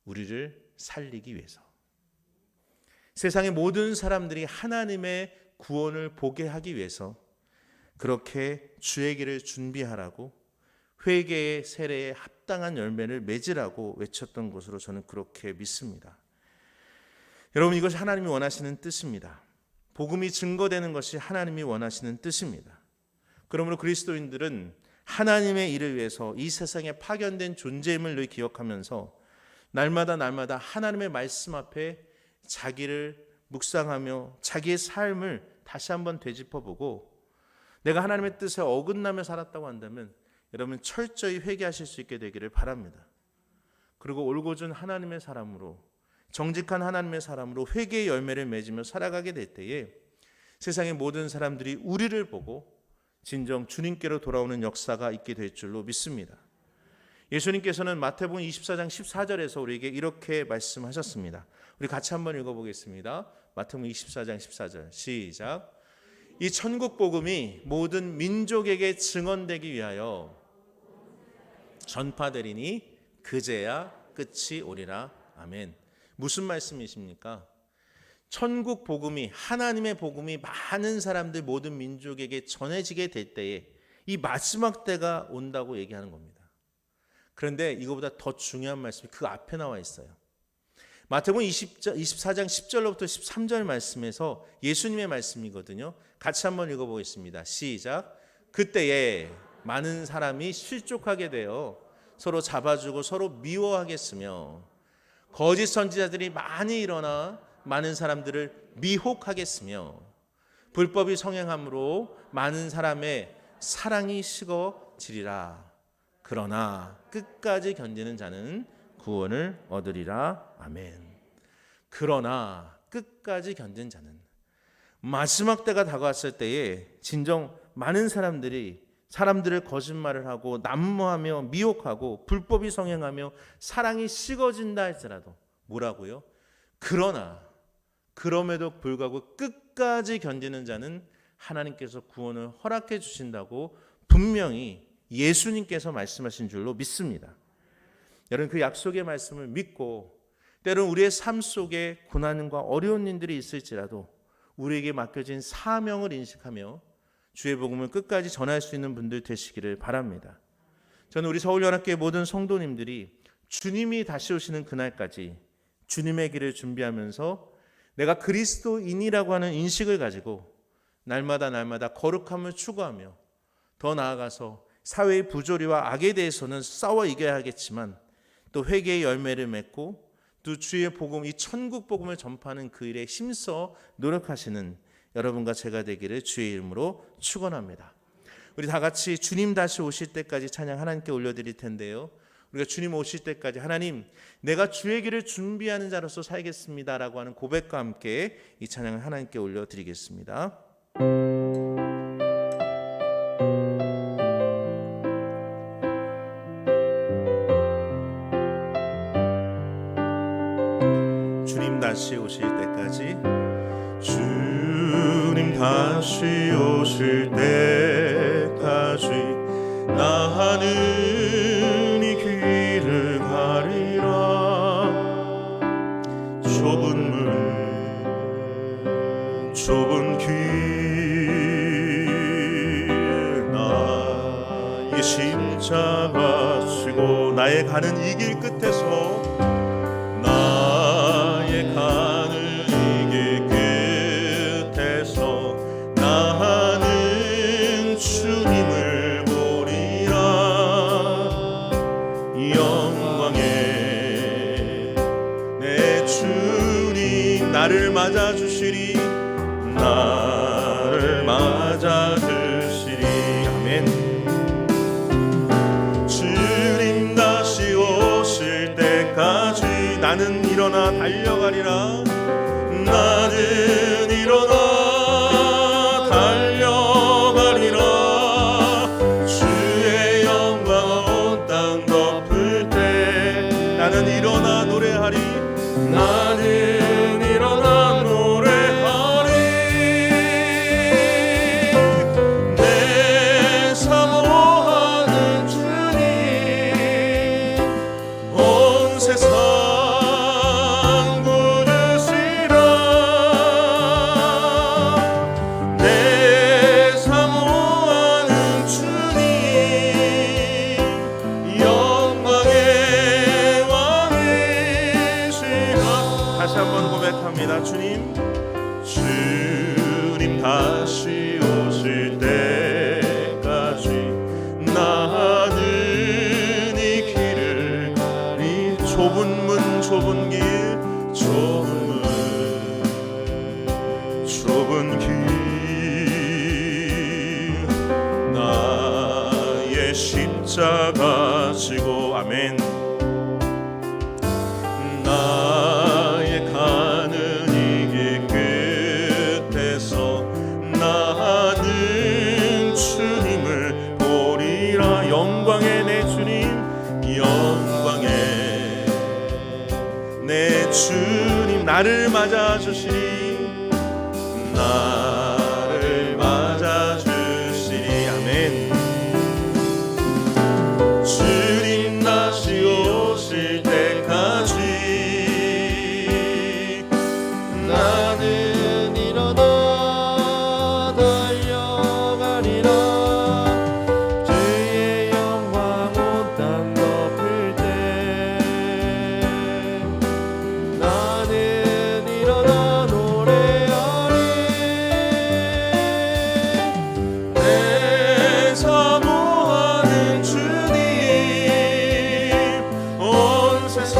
우리를 살리기 위해서, 세상의 모든 사람들이 하나님의 구원을 보게 하기 위해서 그렇게 주의 길을 준비하라고 회개의 세례에 합당한 열매를 맺으라고 외쳤던 것으로 저는 그렇게 믿습니다. 여러분, 이것이 하나님이 원하시는 뜻입니다. 복음이 증거되는 것이 하나님이 원하시는 뜻입니다. 그러므로 그리스도인들은 하나님의 일을 위해서 이 세상에 파견된 존재임을 늘 기억하면서 날마다 하나님의 말씀 앞에 자기를 묵상하며 자기의 삶을 다시 한번 되짚어보고 내가 하나님의 뜻에 어긋나며 살았다고 한다면 여러분 철저히 회개하실 수 있게 되기를 바랍니다. 그리고 올곧은 하나님의 사람으로, 정직한 하나님의 사람으로 회개의 열매를 맺으며 살아가게 될 때에 세상의 모든 사람들이 우리를 보고 진정 주님께로 돌아오는 역사가 있게 될 줄로 믿습니다. 예수님께서는 마태복음 24장 14절에서 우리에게 이렇게 말씀하셨습니다. 우리 같이 한번 읽어보겠습니다. 마태복음 24장 14절 시작. 이 천국 복음이 모든 민족에게 증언되기 위하여 전파되리니 그제야 끝이 오리라. 아멘. 무슨 말씀이십니까? 천국 복음이, 하나님의 복음이 많은 사람들, 모든 민족에게 전해지게 될 때에 이 마지막 때가 온다고 얘기하는 겁니다. 그런데 이거보다 더 중요한 말씀이 그 앞에 나와 있어요. 마태복음 24장 10절로부터 13절 말씀에서 예수님의 말씀이거든요. 같이 한번 읽어보겠습니다. 시작. 그때에 많은 사람이 실족하게 되어 서로 잡아주고 서로 미워하겠으며 거짓 선지자들이 많이 일어나 많은 사람들을 미혹하겠으며 불법이 성행함으로 많은 사람의 사랑이 식어지리라. 그러나 끝까지 견디는 자는 구원을 얻으리라. 아멘. 그러나 끝까지 견딘 자는, 마지막 때가 다가왔을 때에 진정 많은 사람들을 거짓말을 하고 난무하며 미혹하고 불법이 성행하며 사랑이 식어진다 할지라도 뭐라고요? 그럼에도 불구하고 끝까지 견디는 자는 하나님께서 구원을 허락해 주신다고 분명히 예수님께서 말씀하신 줄로 믿습니다. 여러분, 그 약속의 말씀을 믿고 때론 우리의 삶 속에 고난과 어려운 일들이 있을지라도 우리에게 맡겨진 사명을 인식하며 주의 복음을 끝까지 전할 수 있는 분들 되시기를 바랍니다. 저는 우리 서울연합교회 모든 성도님들이 주님이 다시 오시는 그날까지 주님의 길을 준비하면서 내가 그리스도인이라고 하는 인식을 가지고 날마다 거룩함을 추구하며 더 나아가서 사회의 부조리와 악에 대해서는 싸워 이겨야 하겠지만 또 회개의 열매를 맺고 또 주의 복음, 이 천국 복음을 전파하는 그 일에 힘써 노력하시는 여러분과 제가 되기를 주의 이름으로 축원합니다. 우리 다 같이 주님 다시 오실 때까지 찬양 하나님께 올려드릴 텐데요, 우리가 주님 오실 때까지 하나님, 내가 주의 길을 준비하는 자로서 살겠습니다라고 하는 고백과 함께 이 찬양을 하나님께 올려드리겠습니다. 주님 다시 오실 때까지, 주님 다시 오실 때까지 나는 이 길을 가리라. 좁은 문 좁은 길 나의 십자가 지고 나의 가는 이 길 끝에서 나의 가는 이 길 끝에서 나는 주님을 보리라. 영광의 내 주님 나를 맞아주시리, 나를 맞아주시리. 아멘. 주님 다시 오실 때까지 나는 일어나 달려가리라. 나는 일어나 달려가리라. 주의 영광 온 땅 덮을 때 나는 일어나 노래하리. 나는 일어나 노래하리. 내 사모하는 주님 온 세상 부르시라. 내 사모하는 주님 영광의 왕이시라. 다시 한번 고백합니다. 주님 다시 오실 때까지 나는 이 길을 가리. 좁은 문 좁은 길 좁은 길 나의 십자가 지고. 아멘. 나의 가는 이 길 끝에서 나는 주님을 보리라. 영광의 내 주님, 영광의 내 주님 나를 맞아주시리, 나를 맞아주시리. 아멘. 주님 다시 오실 때까지 나는 일어나 달려가리라. 주의 영광 온 땅 덮을 때 나는 일어나 노래하리. 내 사모하는 주님 온 세상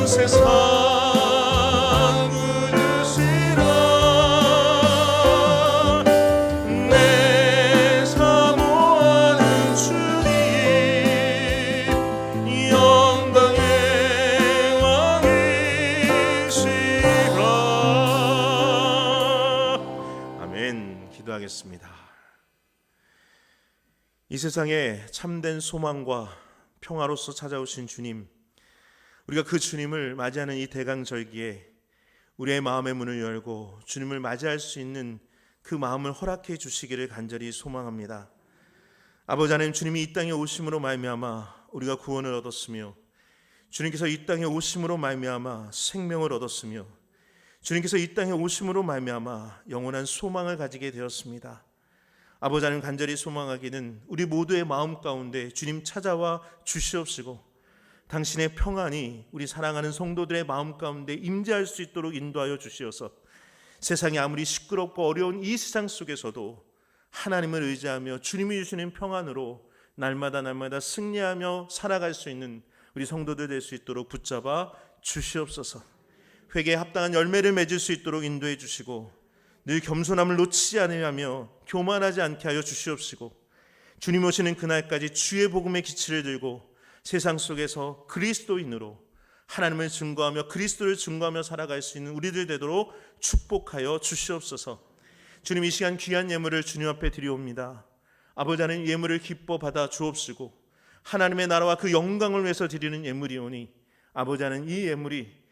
세상 부르시라. 기도하겠습니다. 이 세상에 참된 소망과 평화로서 찾아오신 주님, 우리가 그 주님을 맞이하는 이 대강절기에 우리의 마음의 문을 열고 주님을 맞이할 수 있는 그 마음을 허락해 주시기를 간절히 소망합니다. 아버지 하나님, 주님이 이 땅에 오심으로 말미암아 우리가 구원을 얻었으며, 주님께서 이 땅에 오심으로 말미암아 생명을 얻었으며, 주님께서 이 땅에 오심으로 말미암아 영원한 소망을 가지게 되었습니다. 아버지 하나님, 간절히 소망하기는 우리 모두의 마음 가운데 주님 찾아와 주시옵시고, 당신의 평안이 우리 사랑하는 성도들의 마음 가운데 임재할 수 있도록 인도하여 주시어서 세상이 아무리 시끄럽고 어려운 이 세상 속에서도 하나님을 의지하며 주님이 주시는 평안으로 날마다 승리하며 살아갈 수 있는 우리 성도들 될 수 있도록 붙잡아 주시옵소서. 회개에 합당한 열매를 맺을 수 있도록 인도해 주시고, 늘 겸손함을 놓치지 않으며 교만하지 않게 하여 주시옵시고, 주님 오시는 그날까지 주의 복음의 기치를 들고 세상 속에서 그리스도인으로 하나님을 증거하며 그리스도를 증거하며 살아갈 수 있는 우리들 되도록 축복하여 주시옵소서. 주님, 이 시간 귀한 예물을 주님 앞에 드리옵니다. 아버지 하나님, 예물을 기뻐 받아 주옵시고, 하나님의 나라와 그 영광을 위해서 드리는 예물이오니 아버지 하나님, 이 예물이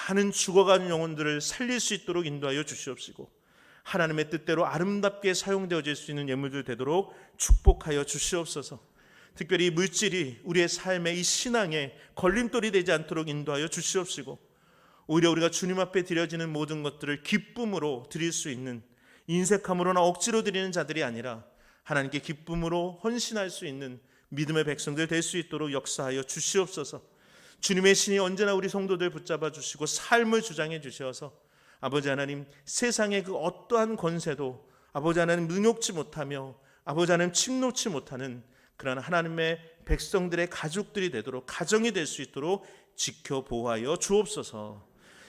많은 죽어가는 영혼들을 살릴 수 있도록 인도하여 주시옵시고, 하나님의 뜻대로 아름답게 사용되어질 수 있는 예물들 되도록 축복하여 주시옵소서. 특별히 물질이 우리의 삶의 이 신앙에 걸림돌이 되지 않도록 인도하여 주시옵시고, 오히려 우리가 주님 앞에 드려지는 모든 것들을 기쁨으로 드릴 수 있는, 인색함으로나 억지로 드리는 자들이 아니라 하나님께 기쁨으로 헌신할 수 있는 믿음의 백성들 될 수 있도록 역사하여 주시옵소서. 주님의 신이 언제나 우리 성도들 붙잡아 주시고 삶을 주장해 주셔서 아버지 하나님, 세상의 그 어떠한 권세도 아버지 하나님 능욕지 못하며 아버지 하나님 침노치 못하는 그러나 하나님의 백성들의 가족들이 되도록, 가정이 될 수 있도록 지켜 보호하여 주옵소서.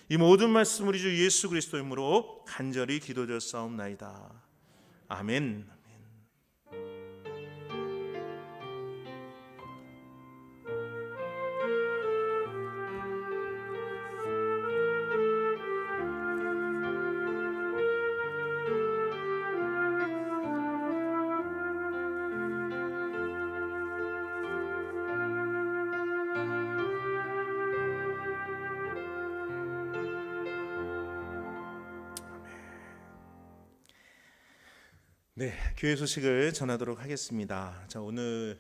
이 모든 말씀 우리 주 예수 그리스도의 이름으로 간절히 기도드렸사옵나이다. 아멘. 네, 교회 소식을 전하도록 하겠습니다. 자, 오늘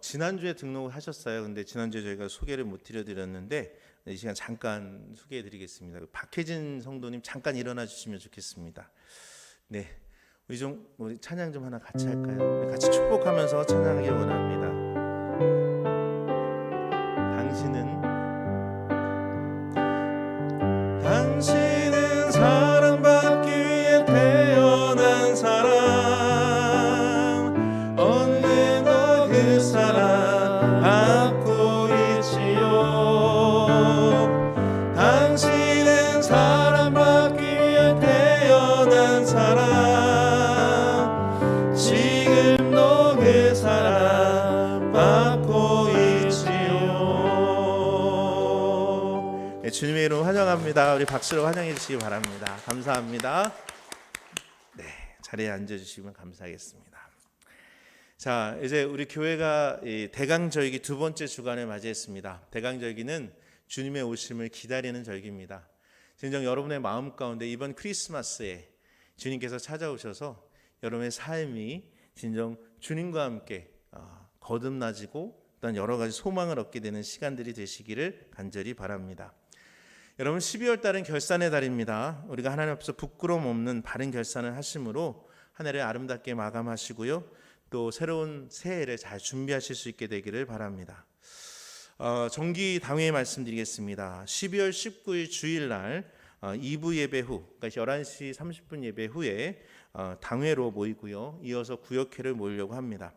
지난주에 등록을 하셨어요. 근데 지난주에 저희가 소개를 못 드렸는데 이 시간 잠깐 소개해 드리겠습니다. 박혜진 성도님 잠깐 일어나 주시면 좋겠습니다. 네, 우리 찬양 좀 하나 같이 할까요? 같이 축복하면서 찬양하기 원합니다. 당신은 사랑받기 위해 태어난 사람, 얻는 너 그 사랑 받고 있지요. 당신은 사랑받기 위해 태어난 사람, 지금 너 그 사랑 받고 있지요. 네, 주님의 이름 환영합니다. 우리 박수로 환영해 주시기 바랍니다. 감사합니다. 네, 자리에 앉아주시면 감사하겠습니다. 자, 이제 우리 교회가 이 대강절기 두 번째 주간을 맞이했습니다. 대강절기는 주님의 오심을 기다리는 절기입니다. 진정 여러분의 마음 가운데 이번 크리스마스에 주님께서 찾아오셔서 여러분의 삶이 진정 주님과 함께 거듭나지고 또한 여러 가지 소망을 얻게 되는 시간들이 되시기를 간절히 바랍니다. 여러분, 12월 달은 결산의 달입니다. 우리가 하나님 앞에서 부끄러움 없는 바른 결산을 하심으로 한 해를 아름답게 마감하시고요, 또 새로운 새해를 잘 준비하실 수 있게 되기를 바랍니다. 정기 당회 말씀드리겠습니다. 12월 19일 주일날 2부 예배 후, 그러니까 11시 30분 예배 후에 당회로 모이고요, 이어서 구역회를 모이려고 합니다.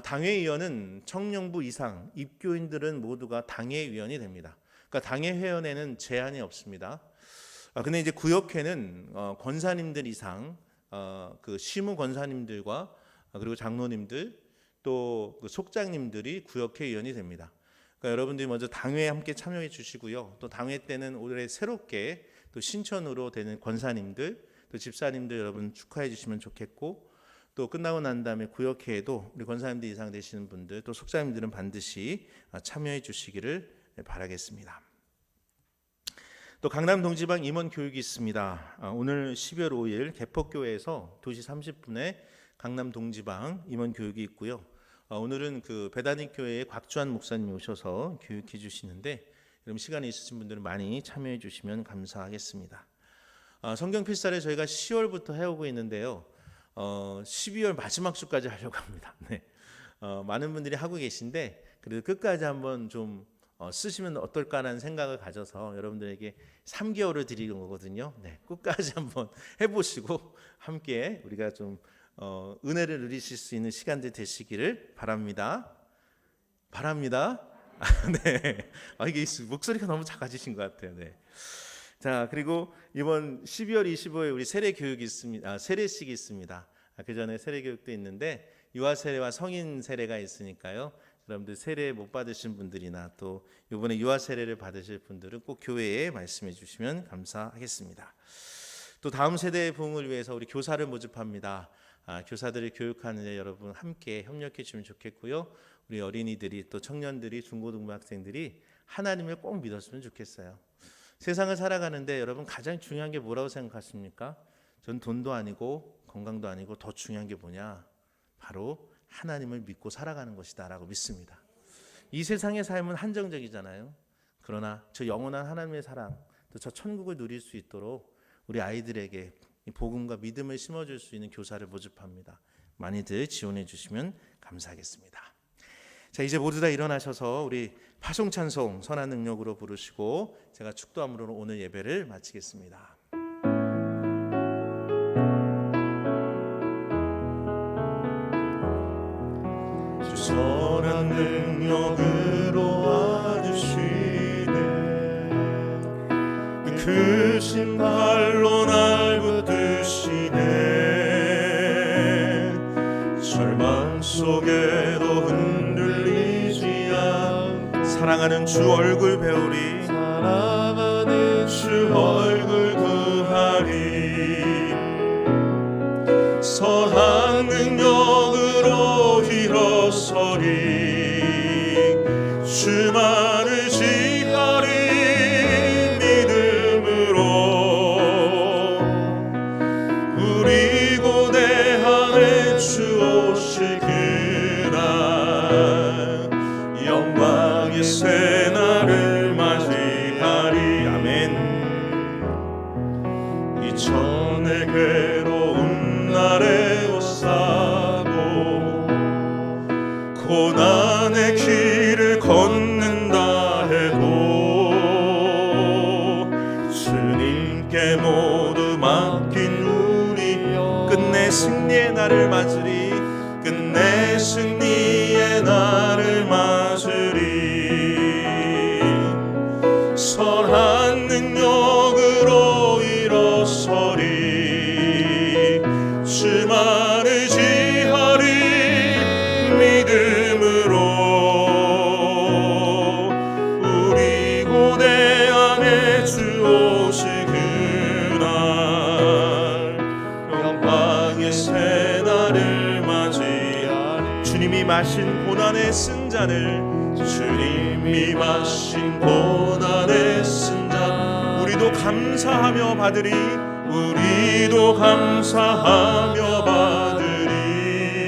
당회위원은 청년부 이상 입교인들은 모두가 당회위원이 됩니다. 그러니까 당회 회원에는 제한이 없습니다. 근데 이제 구역회는 권사님들 이상, 그 시무 권사님들과 그리고 장로님들 또 그 속장님들이 구역회 위원이 됩니다. 그러니까 여러분들이 먼저 당회에 함께 참여해 주시고요. 또 당회 때는 올해 새롭게 또 신천으로 되는 권사님들, 또 집사님들 여러분 축하해 주시면 좋겠고, 또 끝나고 난 다음에 구역회에도 우리 권사님들 이상 되시는 분들, 또 속사님들은 반드시 참여해 주시기를 바라겠습니다. 또 강남 동지방 임원 교육이 있습니다. 오늘 12월 5일 개포교회에서 2시 30분에 강남 동지방 임원 교육이 있고요. 오늘은 그 배다닉 교회의 곽주한 목사님이 오셔서 교육해 주시는데, 여러분 시간이 있으신 분들은 많이 참여해 주시면 감사하겠습니다. 성경 필사를 저희가 10월부터 해오고 있는데요. 12월 마지막 주까지 하려고 합니다. 네. 많은 분들이 하고 계신데 그래도 끝까지 한번 좀 쓰시면 어떨까라는 생각을 가져서 여러분들에게 3개월을 드리는 거거든요. 네. 끝까지 한번 해보시고 함께 우리가 좀 은혜를 누리실 수 있는 시간들 되시기를 바랍니다. 네. 이게 목소리가 너무 작아지신 것 같아요. 네. 자, 그리고 이번 12월 25일 우리 세례 교육이 있습니다. 세례식이 있습니다. 그 전에 세례 교육도 있는데 유아 세례와 성인 세례가 있으니까요. 여러분들 세례 못 받으신 분들이나 또 이번에 유아 세례를 받으실 분들은 꼭 교회에 말씀해 주시면 감사하겠습니다. 또 다음 세대의 부흥을 위해서 우리 교사를 모집합니다. 교사들을 교육하는 데 여러분 함께 협력해 주시면 좋겠고요. 우리 어린이들이 또 청년들이 중고등학생들이 하나님을 꼭 믿었으면 좋겠어요. 세상을 살아가는데 여러분 가장 중요한 게 뭐라고 생각하십니까? 전 돈도 아니고 건강도 아니고 더 중요한 게 뭐냐? 바로 하나님을 믿고 살아가는 것이다 라고 믿습니다. 이 세상의 삶은 한정적이잖아요. 그러나 저 영원한 하나님의 사랑, 또 저 천국을 누릴 수 있도록 우리 아이들에게 이 복음과 믿음을 심어줄 수 있는 교사를 모집합니다. 많이들 지원해 주시면 감사하겠습니다. 자, 이제 모두 다 일어나셔서 우리 파송찬송 선한 능력으로 부르시고 제가 축도함으로 오늘 예배를 마치겠습니다. 주 선한 능력으로 와주시네 그 크신 발로 날 붙드시네 절망 속에도 흔들리지 않 사랑하는 주 얼굴 배우리 사랑하는 주 얼굴 구하리 선한 능력으로 일어서리 주만을 지하리 믿음으로 우리 고대하에 주 오실 그날 영광의 새날을 맞이하리 아멘. 이전의 괴로운 날에 옷싸고 고난의 길을 걷는다 해도 주님께 모두 맡긴 우리 끝내 승리의 날을 맞으리 끝내 승리의 날을 맞으리 선한 능력으로 일어서리 주만을 지하리 믿음으로 우리 고대 안에 주 오실 그날 영광의 새날을 맞이하리 주님이 마신 고난의 쓴잔을 주님이 마신 고난의 쓴잔 우리도 감사하며 받으리 우리도 감사하며 받으리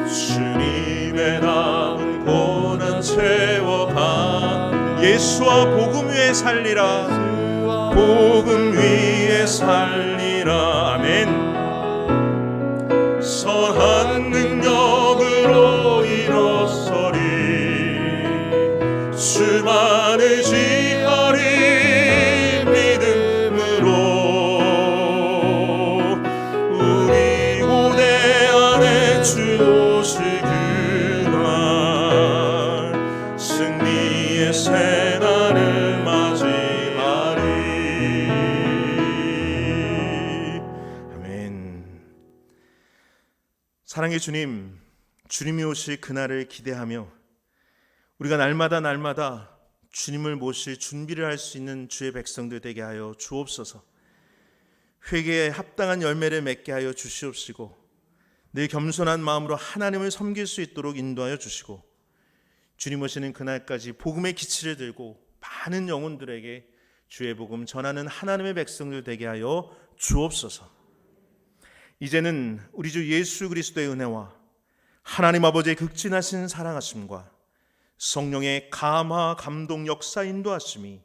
주님의 남은 고난 채워가 예수와 복음 위에 살리라 복음 위에 살리라 아멘. 선한 능력으로 일어서리 주만을 지하리 믿음으로 우리 고대 안에 주 오실 그날 승리의 새날을 맞이하리 아멘. 사랑의 주님, 주님이 오실 그날을 기대하며 우리가 날마다 주님을 모실 준비를 할 수 있는 주의 백성들 되게 하여 주옵소서. 회개에 합당한 열매를 맺게 하여 주시옵시고 늘 겸손한 마음으로 하나님을 섬길 수 있도록 인도하여 주시고 주님 오시는 그날까지 복음의 기치를 들고 많은 영혼들에게 주의 복음 전하는 하나님의 백성들 되게 하여 주옵소서. 이제는 우리 주 예수 그리스도의 은혜와 하나님 아버지의 극진하신 사랑하심과 성령의 감화 감동 역사 인도하심이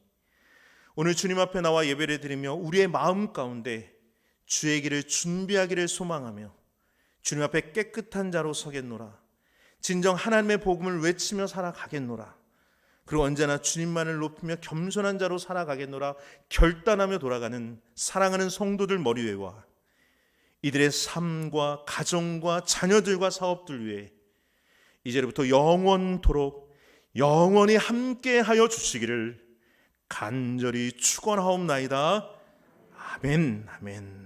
오늘 주님 앞에 나와 예배를 드리며 우리의 마음 가운데 주의 길을 준비하기를 소망하며 주님 앞에 깨끗한 자로 서겠노라. 진정 하나님의 복음을 외치며 살아가겠노라. 그리고 언제나 주님만을 높이며 겸손한 자로 살아가겠노라 결단하며 돌아가는 사랑하는 성도들 머리 위와 이들의 삶과 가정과 자녀들과 사업들 위해 이제부터 영원토록 영원히 함께하여 주시기를 간절히 축원하옵나이다. 아멘, 아멘.